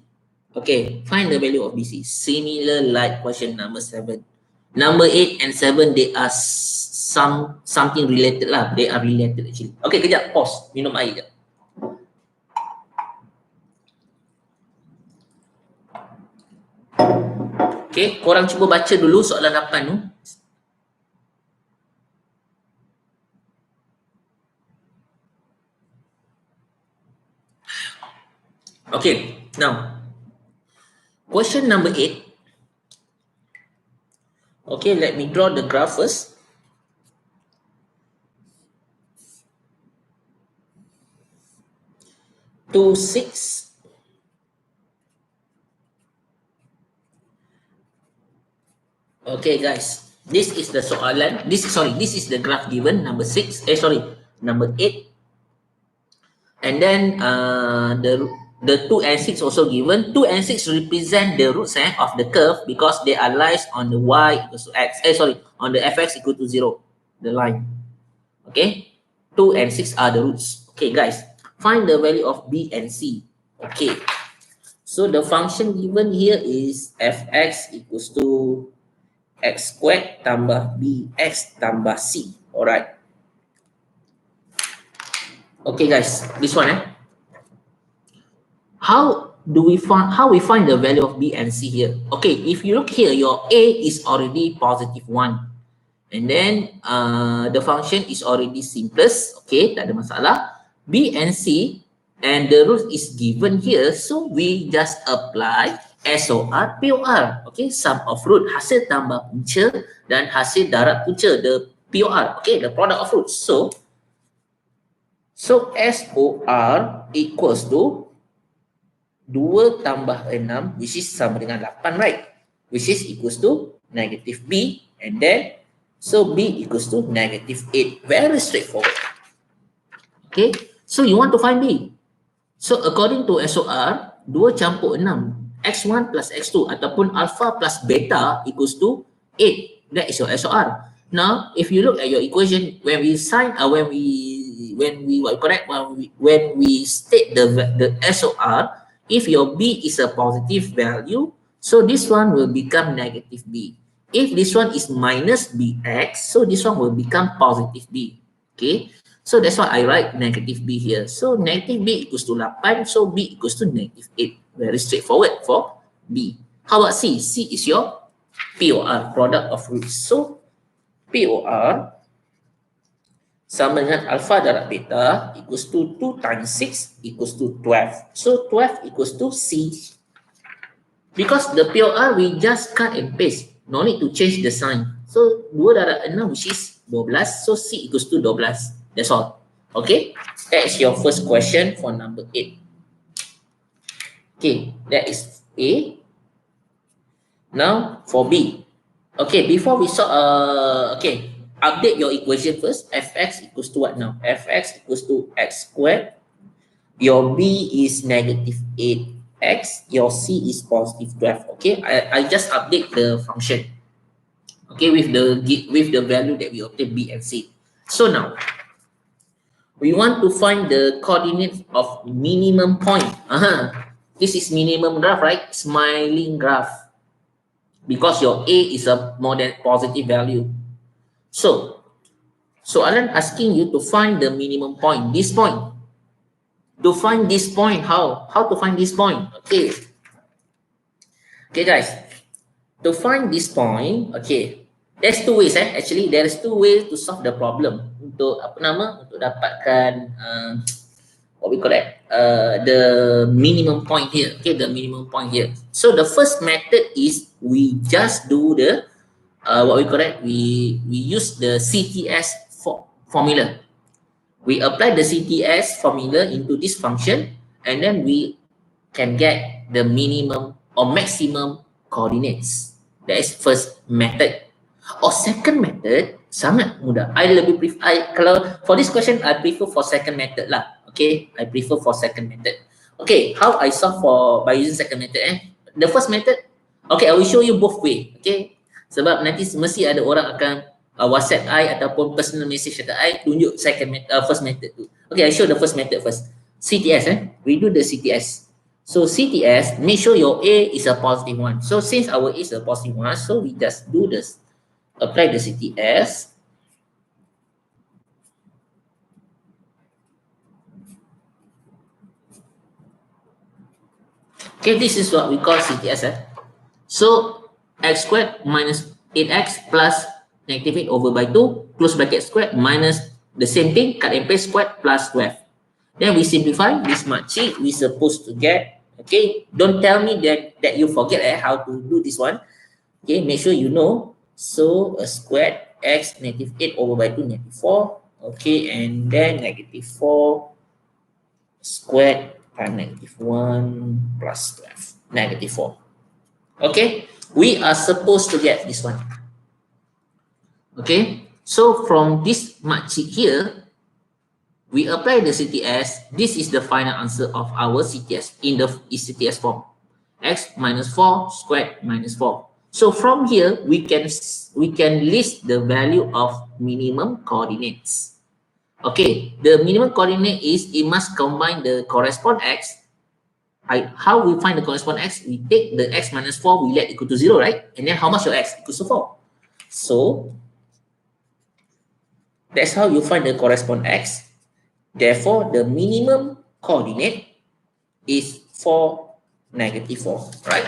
Okay, find the value of BC. Similar like question number 7. Number 8 and 7, they are something related lah. They are related actually. Okay, kejap, pause. Minum air kejap. Okay, korang cuba baca dulu soalan 8 tu. Okay, now question number 8. Okay, let me draw the graph first. Two, 6. Okay, guys. This is the soalan. This is the graph given, number 6. Number 8. And then the 2 and 6 also given. 2 and 6 represent the roots of the curve because they are lies on the y equals to x. On the fx equal to 0, the line. Okay, 2 and 6 are the roots. Okay, guys, find the value of b and c. Okay, so the function given here is fx equals to x squared tambah bx tambah c. Alright. Okay, guys, this one how we find the value of b and c here? Okay, if you look here, your a is already positive 1, and then the function is already simplest. Okay, tak ada masalah. B and c and the root is given here, so we just apply SOR POR. Okay, sum of root, hasil tambah punca dan hasil darat punca, the POR. Okay, the product of roots. So SOR equals to 2 tambah 6, which is sama dengan 8, right? Which is equals to negative b, and then so b equals to negative 8. Very straightforward. Okay, so you want to find b. So according to SOR, 2 campur 6, x1 plus x2 ataupun alpha plus beta equals to 8. That is your SOR. Now, if you look at your equation, when we state the SOR, if your b is a positive value, so this one will become negative b. If this one is minus bx, so this one will become positive b. Okay, so that's why I write negative b here. So negative b equals to 8, so b equals to negative 8. Very straightforward for b. How about c? C is your POR, product of roots. So POR sama dengan alpha darab beta equals to 2 times 6 equals to 12. So 12 equals to C. Because the POR we just cut and paste. No need to change the sign. So 2 darab 6 which is 12. So C equals to 12. That's all. Okay. That is your first question for number 8. Okay. That is A. Now for B. Okay. Before we saw, okay. Update your equation first. Fx equals to what now? Fx equals to x squared. Your b is negative 8x. Your c is positive 12. Okay, I just update the function. Okay, with the value that we obtained b and c. So now we want to find the coordinates of minimum point. This is minimum graph, right? Smiling graph. Because your a is a more than positive value. So I'm asking you to find the minimum point, this point. To find this point, how to find this point? Okay, guys. To find this point, okay, there's 2 ways. Actually, there's 2 ways to solve the problem. Untuk untuk dapatkan what we call that? The minimum point here. Okay, the minimum point here. So the first method is we just do the what we call that, we use the CTS formula. We apply the CTS formula into this function, and then we can get the minimum or maximum coordinates. That is first method. Or second method, sangat mudah. Kalau for this question, I prefer for second method lah. Okay, I prefer for second method. Okay, how I solve by using second method? The first method, okay, I will show you both way. Okay. Sebab nanti mesti ada orang akan WhatsApp I ataupun personal message dekat I, tunjuk first method tu. Okay, I show the first method first. CTS, we do the CTS. So CTS, make sure your A is a positive one. So since our A is a positive one, so we just do this, apply the CTS. Okay, this is what we call CTS. So x squared minus 8x plus negative 8 over by 2, close bracket squared minus the same thing, cut and paste squared plus 12. Then we simplify this makcik, we supposed to get, okay, don't tell me that you forget how to do this one. Okay, make sure you know. So a squared x negative 8 over by 2 negative 4. Okay, and then negative 4 squared times negative 1 plus 12, negative 4. Okay, we are supposed to get this one. Okay, so from this makcik here, we apply the CTS. This is the final answer of our CTS in the CTS form. X minus 4 squared minus 4. So from here, we can list the value of minimum coordinates. Okay, the minimum coordinate is it must combine the correspond x. How we find the correspond x? We take the x minus 4, we let equal to 0, right? And then how much your x? Equals to 4. So that's how you find the correspond x. Therefore, the minimum coordinate is 4, negative 4, right?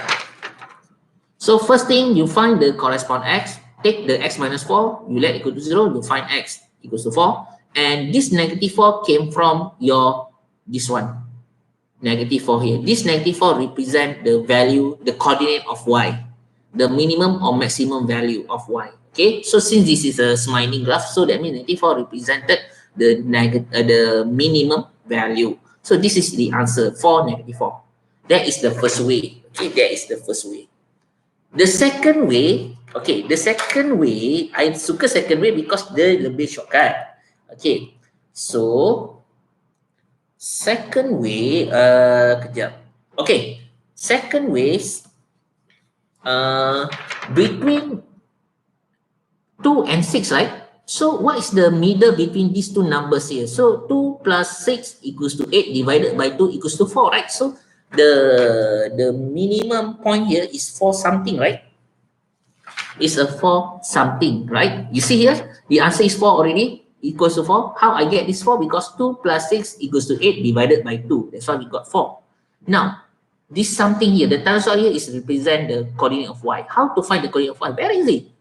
So first thing, you find the correspond x, take the x minus 4, you let equal to 0, you find x equals to 4. And this negative 4 came from this one, negative 4 here. This negative 4 represent the value, the coordinate of y, the minimum or maximum value of y. Okay, so since this is a smiling graph, so that means negative 4 represented the minimum value. So this is the answer for negative 4. That is the first way. Okay, that is the first way. The second way, okay, I suka second way because dia lebih shortcut. Okay, so second way, kejap. Okay, second ways, between 2 and 6, right? So what is the middle between these two numbers here? So 2 plus 6 equals to 8 divided by 2 equals to 4, right? So the minimum point here is 4 something, right? It's a 4 something, right? You see here, the answer is 4 already, equals to 4. How I get this 4? Because 2 plus 6 equals to 8 divided by 2. That's why we got 4. Now, this something here, the tensor here is represent the coordinate of y. How to find the coordinate of y? Very easy.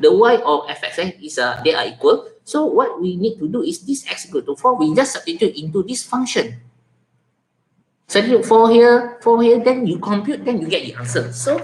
The y of fx is they are equal. So what we need to do is this x equal to 4, we just substitute into this function. Substitute 4 here, then you compute, then you get the answer. So,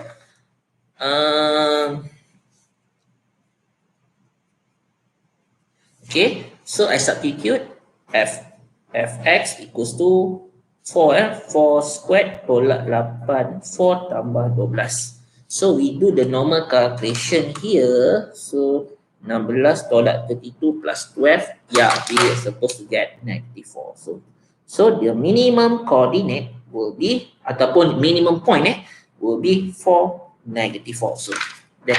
okay, so I substitute fx equals to 4, 4 squared tolak 8, 4 tambah 12. So we do the normal calculation here. So 16 tolak 32 plus 12, yeah, we are supposed to get negative 4. So the minimum coordinate will be, ataupun minimum point will be 4, negative 4. So then,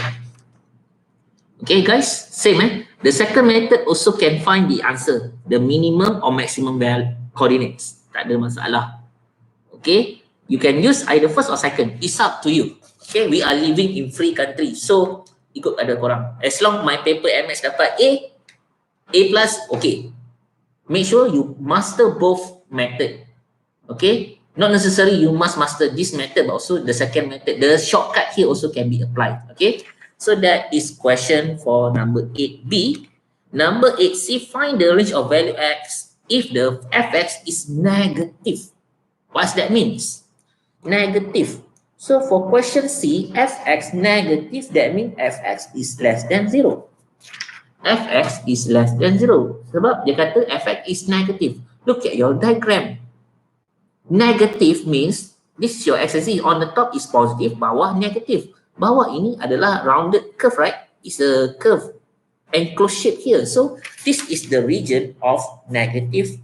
okay guys, same The second method also can find the answer, the minimum or maximum value coordinates. Tak ada masalah. Okay, you can use either first or second. It's up to you. Okay, we are living in free country, so ikut pada korang. As long my paper MS dapat A plus, okay. Make sure you master both method. Okay, not necessarily you must master this method, but also the second method. The shortcut here also can be applied. Okay, so that is question for number 8B. Number 8C, find the range of value x if the fx is negative. What that means? Negative. So for question C, fx negative, that means fx is less than 0. Fx is less than 0. Sebab dia kata fx is negative. Look at your diagram. Negative means this is your x-axis. On the top is positive, bawah negative. Bawah ini adalah rounded curve, right? It's a curve, enclosed shape here. So this is the region of negative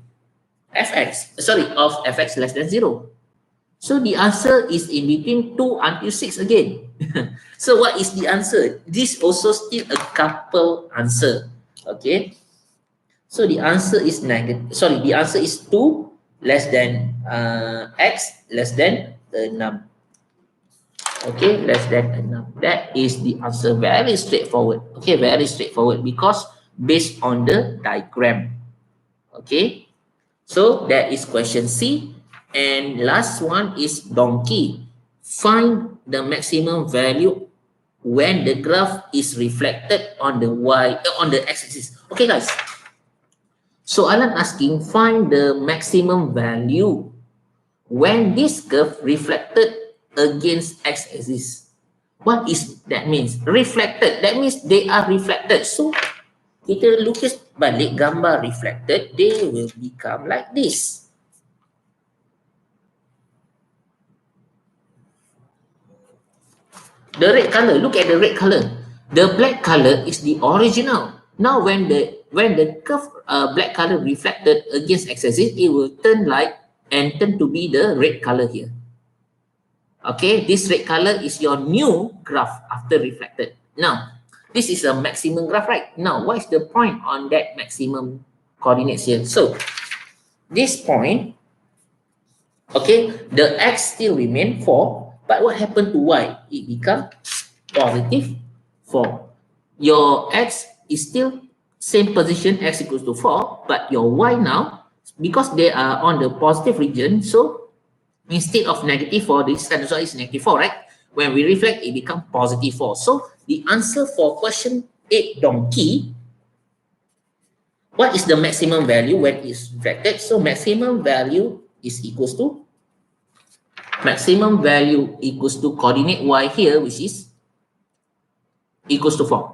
fx. Sorry, of fx less than 0. So the answer is in between 2 until 6 again. So what is the answer? This also still a couple answer. Okay. So the answer is negative. Sorry, the answer is 2 less than x less than 6. Okay, less than 6. That is the answer. Very straightforward. Okay, very straightforward because based on the diagram. Okay. So that is question C. And last one is donkey. Find the maximum value when the graph is reflected on the on the x-axis. Okay, guys. Soalan asking find the maximum value when this curve reflected against x-axis. What is that means? Reflected. That means they are reflected. So kita lukis balik gambar reflected, they will become like this. The red color, look at the red color. The black color is the original. Now when the curve black color reflected against x-axis, it will turn to be the red color here. Okay, this red color is your new graph after reflected. Now, this is a maximum graph, right? Now, what is the point on that maximum coordinates here? So, this point, okay, the x still remain 4, but what happened to y? It become positive 4. Your x is still same position, x equals to 4, but your y now, because they are on the positive region, so instead of -4, this standard is -4, right? When we reflect, it becomes +4. So the answer for question 8 donkey, what is the maximum value when it's reflected? So maximum value is equals to coordinate y here, which is equals to 4.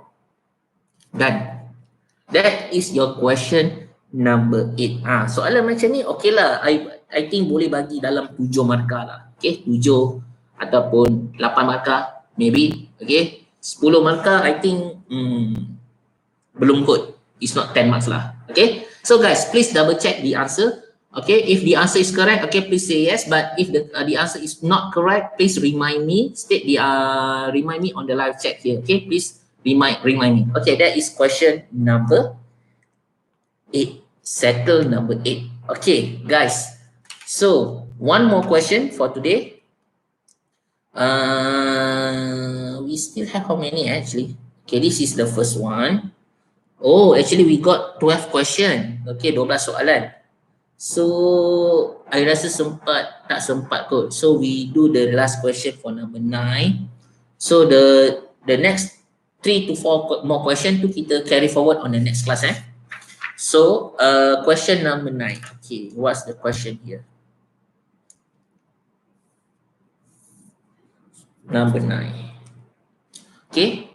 Done. That is your question number 8. Soalan macam ni, okay lah. I think boleh bagi dalam 7 markah lah. Okay, 7 ataupun 8 markah, maybe. Okay, 10 markah, I think belum kot. It's not 10 marks lah. Okay, so guys, please double check the answer. Okay, if the answer is correct, okay, please say yes. But if the answer is not correct, please remind me. Remind me on the live chat here. Okay, please remind me. Okay, that is question number 8. Settle number 8. Okay, guys. So one more question for today. We still have how many actually? Okay, this is the first one. Oh, actually we got 12 question. Okay, 12 soalan. So I rasa tak sempat kot. So we do the last question for number 9. So the next 3 to 4 more question tu kita carry forward on the next class. So question number 9. Okay, what's the question here? Number 9. Okay.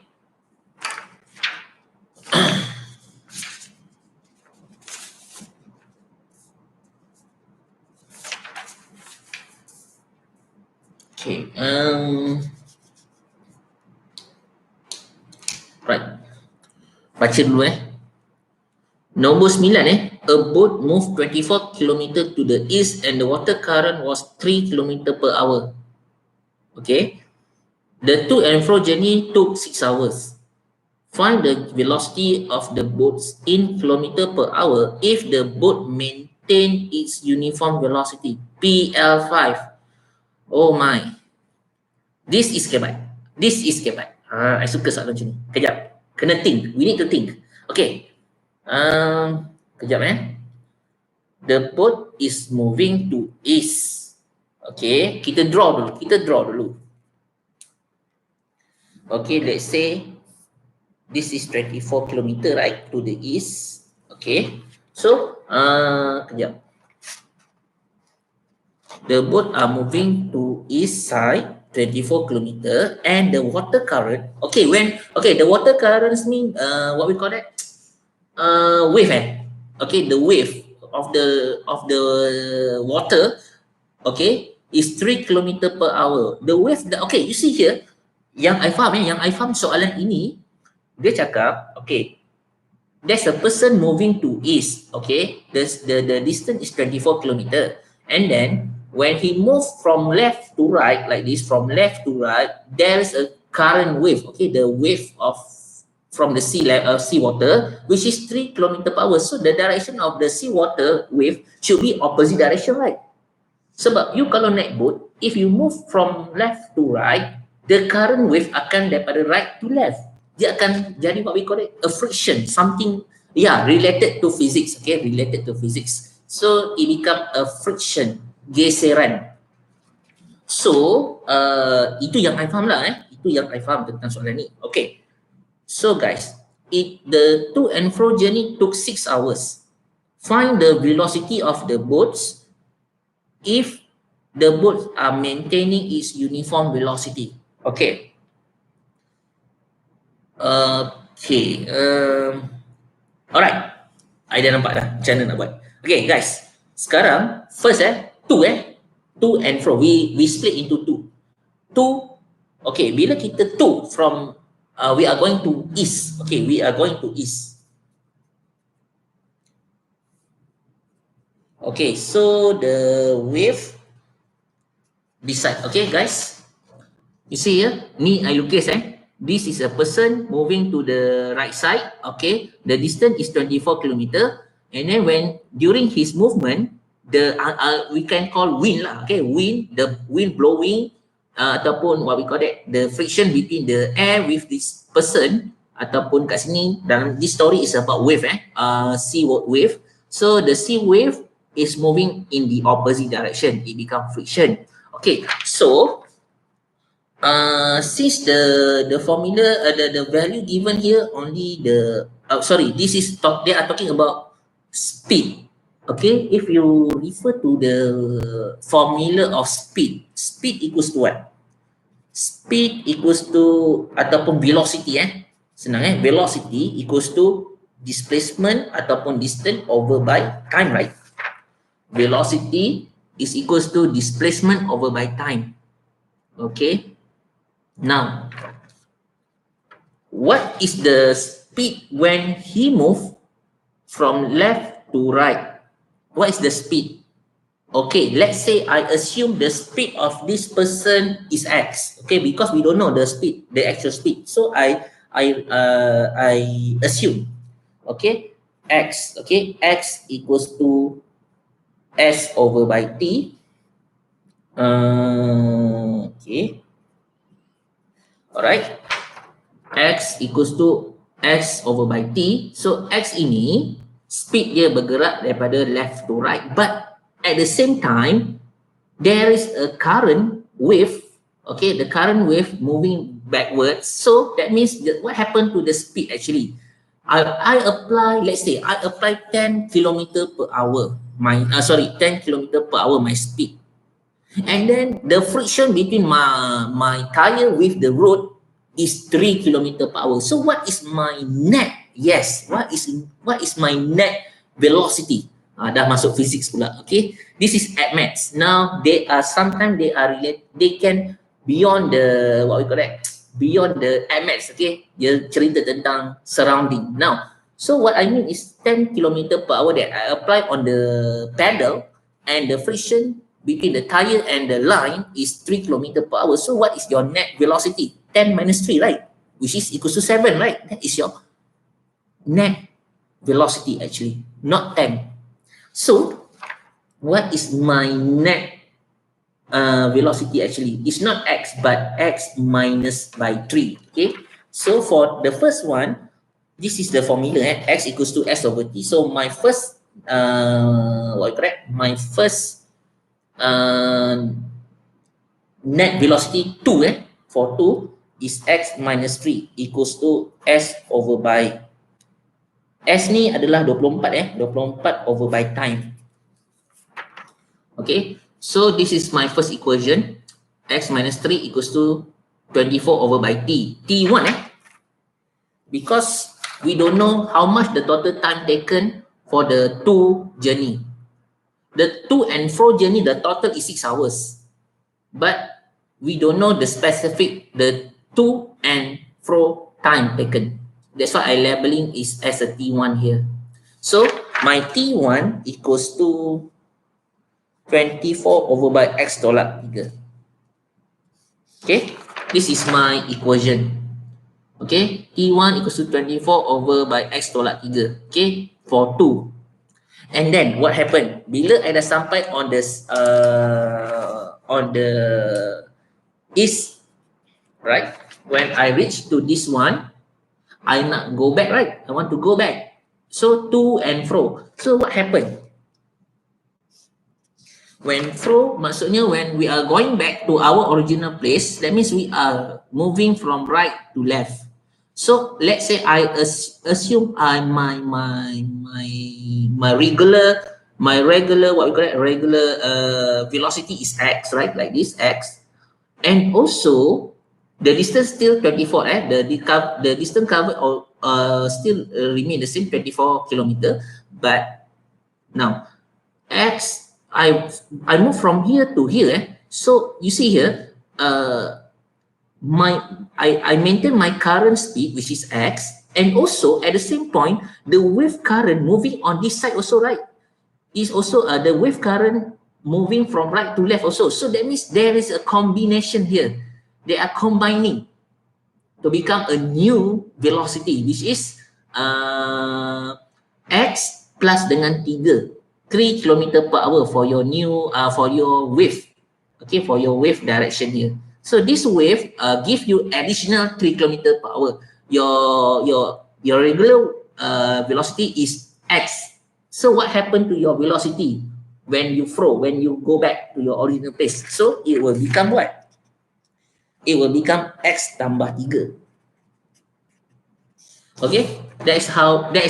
Okay. Right. Baca dulu Nombor 9 A boat moved 24 km to the east and the water current was 3 km per hour. Okay. The to and fro journey took 6 hours. Find the velocity of the boats in km per hour if the boat maintain its uniform velocity PL5. Oh my. This is KBAT. I suka soalan macam ni. Kejap. Kena think. We need to think. Okay. Kejap The boat is moving to east. Okay. Kita draw dulu. Okay, let's say this is 24 km, right, to the east. Okay. So, kejap. The boat are moving to east side 24 km and the water current. Okay, the water currents mean what we call that? Wave. Okay, the wave of the water, okay, is 3 km per hour. The wave, okay, you see here, yang I faham soalan ini, dia cakap, okay, there's a person moving to east, okay, the distance is 24 km, and then when he moves from left to right, like this, from left to right, there is a current wave, okay, the wave of from the sea level, sea water, which is 3 km per hour. So the direction of the sea water wave should be opposite direction, right? Sebab you kalau naik boat, if you move from left to right, the current wave akan daripada right to left. Dia akan jadi what we call it a friction, something related to physics, okay, related to physics. So it become a friction, geseran. So itu yang I faham lah, itu yang I faham tentang soalan ni. Okay, so guys, the to and fro journey took 6 hours. Find the velocity of the boats if the boats are maintaining its uniform velocity. Okay. Alright. I dah nampak dah macam mana nak buat. Okay guys. Sekarang first to and fro. We split into two. Okay, bila kita to from we are going to east. Okay, we are going to east. Okay, so the wave beside, okay guys, you see here, ni I lukis this is a person moving to the right side, okay, the distance is 24 km, and then when during his movement, the we can call wind lah, okay, the wind blowing ataupun what we call that, the friction between the air with this person, ataupun kat sini dalam this story is about wave, sea wave. So the sea wave is moving in the opposite direction, it becomes friction. Okay, so since the formula, the value given here only the this is they are talking about speed. Okay, if you refer to the formula of speed equals to what? Speed equals to ataupun velocity, senang, velocity equals to displacement ataupun distance over by time, right? Velocity is equals to displacement over by time. Okay, now what is the speed when he move from left to right? What is the speed? Okay, let's say I assume the speed of this person is x, okay, because we don't know the speed, the actual speed, so I assume, okay, x, okay, x equals to s over by t. Okay, alright, x equals to s over by t. So x ini speed dia bergerak daripada left to right, but at the same time there is a current wave, okay, the current wave moving backwards. So that means that what happened to the speed actually? I apply, let's say I apply 10 km per hour, 10 km per hour my speed, and then the friction between my tire with the road is 3 km per hour. So what is my net? Yes, what is my net velocity? Dah masuk physics pula. Okay, this is at maths. Now they are sometimes they are related, they can beyond the what we call that, beyond the maths. Okay, dia cerita tentang surrounding. Now, so what I mean is 10 km per hour that I apply on the pedal, and the friction between the tire and the line is 3 km per hour. So what is your net velocity? 10 minus 3, right? Which is equals to 7, right? That is your net velocity actually, not 10. So what is my net velocity actually? It's not x, but x minus by 3. Okay, so for the first one, this is the formula, x equals to s over t. So my first my first net velocity 2, for 2 is x minus 3 equals to s over by s ni adalah 24, 24 over by time. Okay, so this is my first equation, x minus 3 equals to 24 over by t. T1, because we don't know how much the total time taken for the two journey. The to and fro journey, the total is 6 hours, but we don't know the specific, the to and fro time taken. That's why I labeling is as a T1 here. So my T1 equals to 24 over by X tolak 3. Okay, this is my equation. Okay, T1 equals to 24 over by X tolak 3. Okay, for 2. And then what happened? Bila I dah sampai on the east, right? When I reach to this one, I nak go back, right? I want to go back. So to and fro. So what happened? When fro, maksudnya when we are going back to our original place, that means we are moving from right to left. So let's say I assume my regular what we call it, regular velocity is x, right? Like this x, and also the distance still 24. The distance covered still remain the same, 24 kilometer. But now x, I move from here to here. So you see here, I maintain my current speed, which is x, and also at the same point, the wave current moving on this side also, right? Is also the wave current moving from right to left also. So that means there is a combination here. They are combining to become a new velocity, which is x plus dengan 3 km per hour for your new for your wave. Okay, for your wave direction here. So this wave give you additional 3 km per hour. Your regular velocity is x. So what happened to your velocity when you go back to your original place? So it will become what? It will become x tambah 3. Okay, that is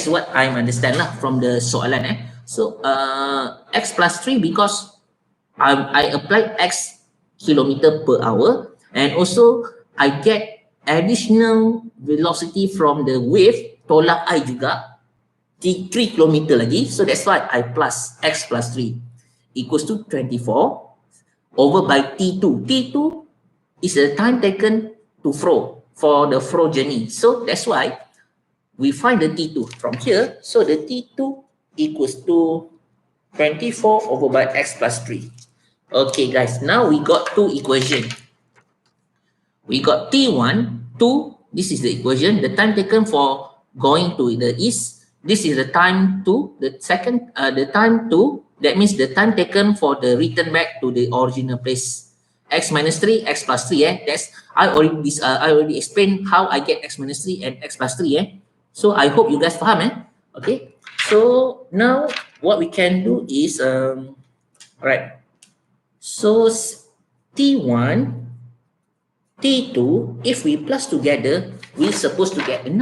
what I understand lah from the soalan. So x plus 3 because I apply x kilometer per hour, and also I get additional velocity from the wave tolak I juga 3 kilometer lagi. So that's why I plus x plus 3 equals to 24 over by T2. T2 is the time taken to fro for the fro journey. So that's why we find the T2 from here. So the T2 equals to 24 over by x plus 3. Okay, guys, now we got two equations. We got T1, 2, this is the equation, the time taken for going to the east. This is the time 2, the time 2, that means the time taken for the return back to the original place. X minus 3, x plus 3, that's, I already explained how I get x minus 3 and x plus 3, So I hope you guys faham, Okay, so now what we can do is, right, so T1, T2, if we plus together, we're supposed to get 6.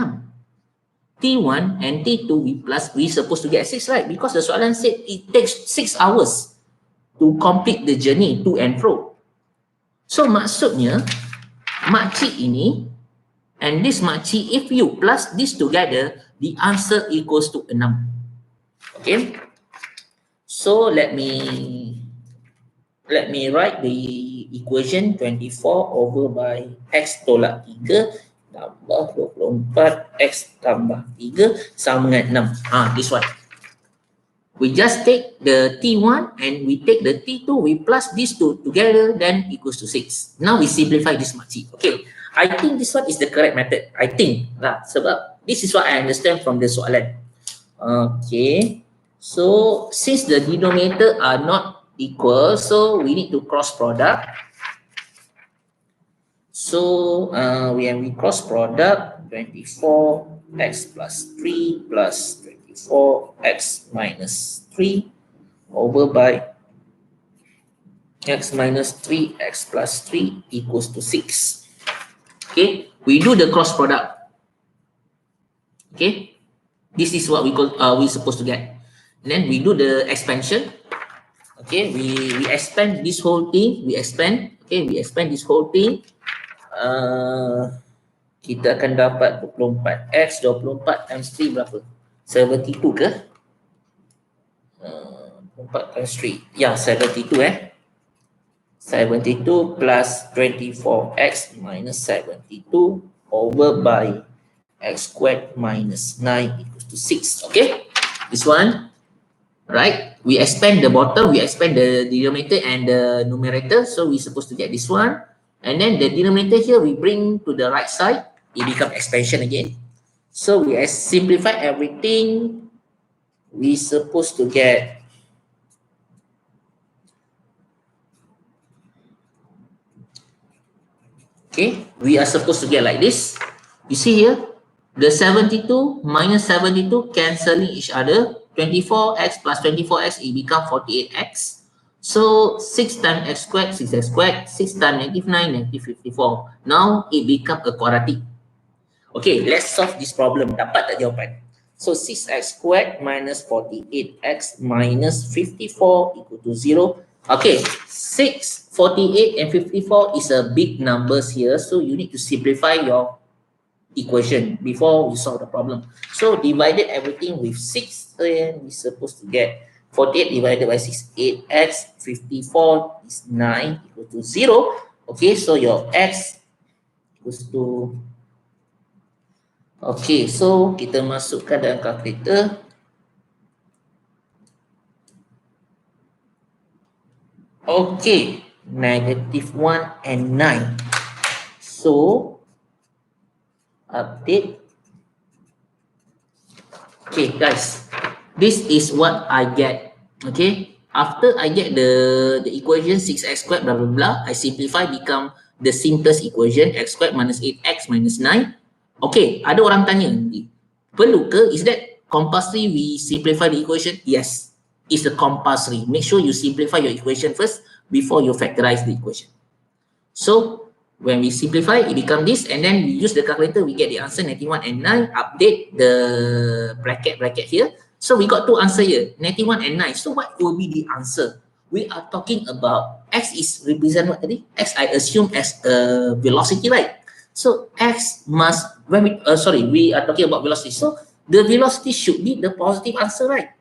T1 and T2 we supposed to get 6, right? Because the soalan said it takes 6 hours to complete the journey to and fro. So maksudnya, makcik ini and this makcik, if you plus this together, the answer equals to 6. Okay, so let me write the equation 24 over by x tolak 3 tambah 24 x tambah 3 sama dengan 6. This one. We just take the T1 and we take the T2, we plus these two together, then equals to 6. Now we simplify this makcik. Okay, I think this one is the correct method. I think lah, sebab this is what I understand from the soalan. Okay, so since the denominator are not equal, so we need to cross product. So when we cross product, 24 x plus 3 plus 24 x minus 3 over by x minus 3 x plus 3 equals to 6. Okay, we do the cross product. Okay, this is what we supposed to get. And then we do the expansion. Okay, we expand this whole thing. We expand this whole thing. Kita akan dapat 24 x 24 times 3 berapa? 72 ke? 24 times 3. Ya, 72 72 plus 24x minus 72 over by x squared minus 9 equals to 6. Okay, this one. right? We expand the bottom, we expand the denominator and the numerator, so we're supposed to get this one. And then the denominator here, we bring to the right side, it becomes expansion again. So we simplify everything, we supposed to get, okay, we are supposed to get like this. You see here, the 72 minus 72 cancelling each other. 24x plus 24x, it becomes 48x. So 6 times x squared, 6x squared, 6 times negative 9, negative 54. Now it becomes a quadratic. Okay, let's solve this problem. Dapat tak jawapan? So 6x squared minus 48x minus 54 equal to 0. Okay, 6, 48 and 54 is a big numbers here. So you need to simplify your equation before we solve the problem. So divided everything with 6 and we're supposed to get 48 divided by 6, 8x, 54 is 9 equal to 0. Okay, so your x equals to, okay, so kita masukkan dalam kalkulator. Okay, negative 1 and 9. So, update. Okay, guys, this is what I get. Okay, after I get the equation 6x squared blah blah blah, I simplify become the simplest equation x squared minus 8x minus 9. Okay, ada orang tanya, perlu ke, is that compulsory we simplify the equation? Yes, it's a compulsory. Make sure you simplify your equation first before you factorize the equation. So when we simplify, it becomes this, and then we use the calculator, we get the answer 91 and 9, update the bracket here. So we got two answers here, 91 and 9. So what will be the answer? We are talking about x is represent what tadi? X I assume as a velocity, right? So x must, when we are talking about velocity. So the velocity should be the positive answer, right?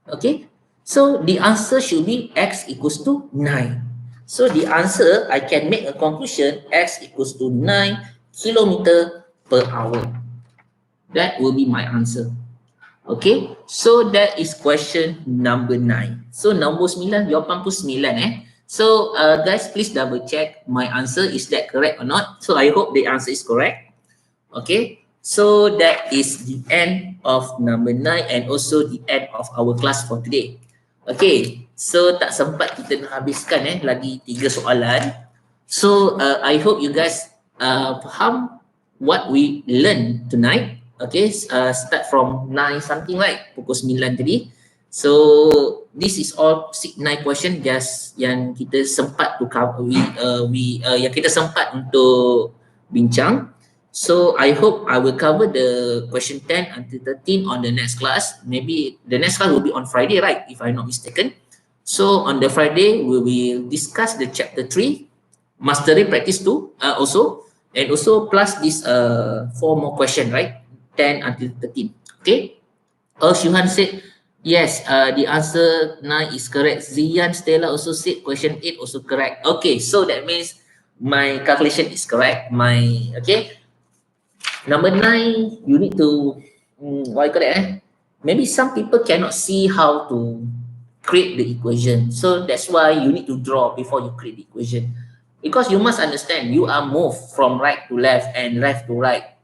Okay. So the answer should be x equals to 9. So the answer, I can make a conclusion, x equals to 9 kilometer per hour. That will be my answer. Okay, so that is question number 9. So nombor 9, jawapan pun 9 So guys, please double check my answer, is that correct or not? So I hope the answer is correct. Okay, so that is the end of number 9 and also the end of our class for today. Okay, so tak sempat kita nak habiskan lagi 3 soalan. So I hope you guys faham what we learn tonight. Okay, start from 9 something, right? Pukul 9 tadi. So this is all 9 question just yang kita sempat to cover, yang kita sempat untuk bincang. So I hope I will cover the question 10 until 13 on the next class. Maybe the next class will be on Friday, right? If I'm not mistaken. So on the Friday, we will discuss the chapter 3, mastery practice 2 also, and also plus this 4 more question, right? 10 until 13. Okay. Shuhan said, yes, the answer 9 is correct. Zian Stella also said question 8 also correct. Okay, so that means my calculation is correct. Okay. Number 9, you need to, what you call that? Maybe some people cannot see how to create the equation. So that's why you need to draw before you create the equation. Because you must understand, you are moved from right to left and left to right.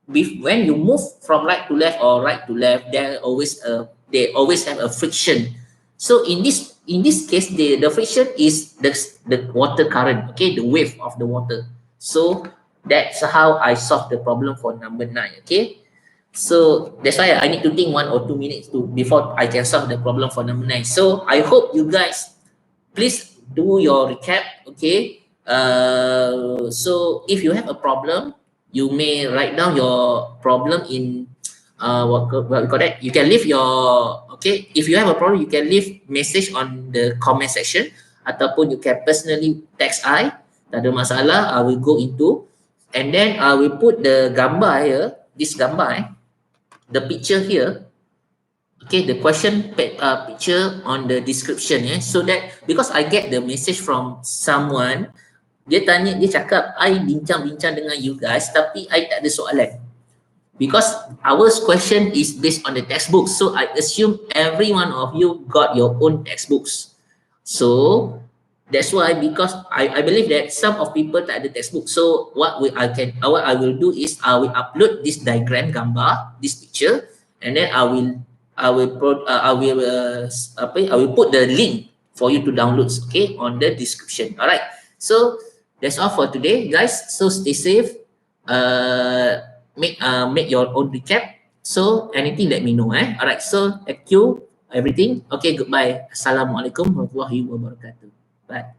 When you move from right to left or right to left, they always have a friction. So in this case, the friction is the water current, okay, the wave of the water. So that's how I solve the problem for number 9. Okay, so that's why I need to think 1 or 2 minutes before I can solve the problem for number 9. So I hope you guys please do your recap. Okay, so if you have a problem, you may write down your problem in what we call that. You can leave your, okay, if you have a problem, you can leave message on the comment section, ataupun you can personally text I. Tak ada masalah, I will go into, and then I will put the gambar here, this gambar, the picture here, okay, the question picture on the description, so that, because I get the message from someone, dia cakap, I bincang-bincang dengan you guys, tapi I tak ada soalan. because our question is based on the textbook. So I assume every one of you got your own textbooks. So that's why, because I believe that some of people tak ada textbook. So what I will do is I will upload this diagram gambar, this picture, and then I will put the link for you to download, okay, on the description. All right. So that's all for today, guys. So stay safe. Make your own recap. So anything, let me know. All right. So thank you everything. Okay. Goodbye. Assalamualaikum warahmatullahi wabarakatuh. Bye.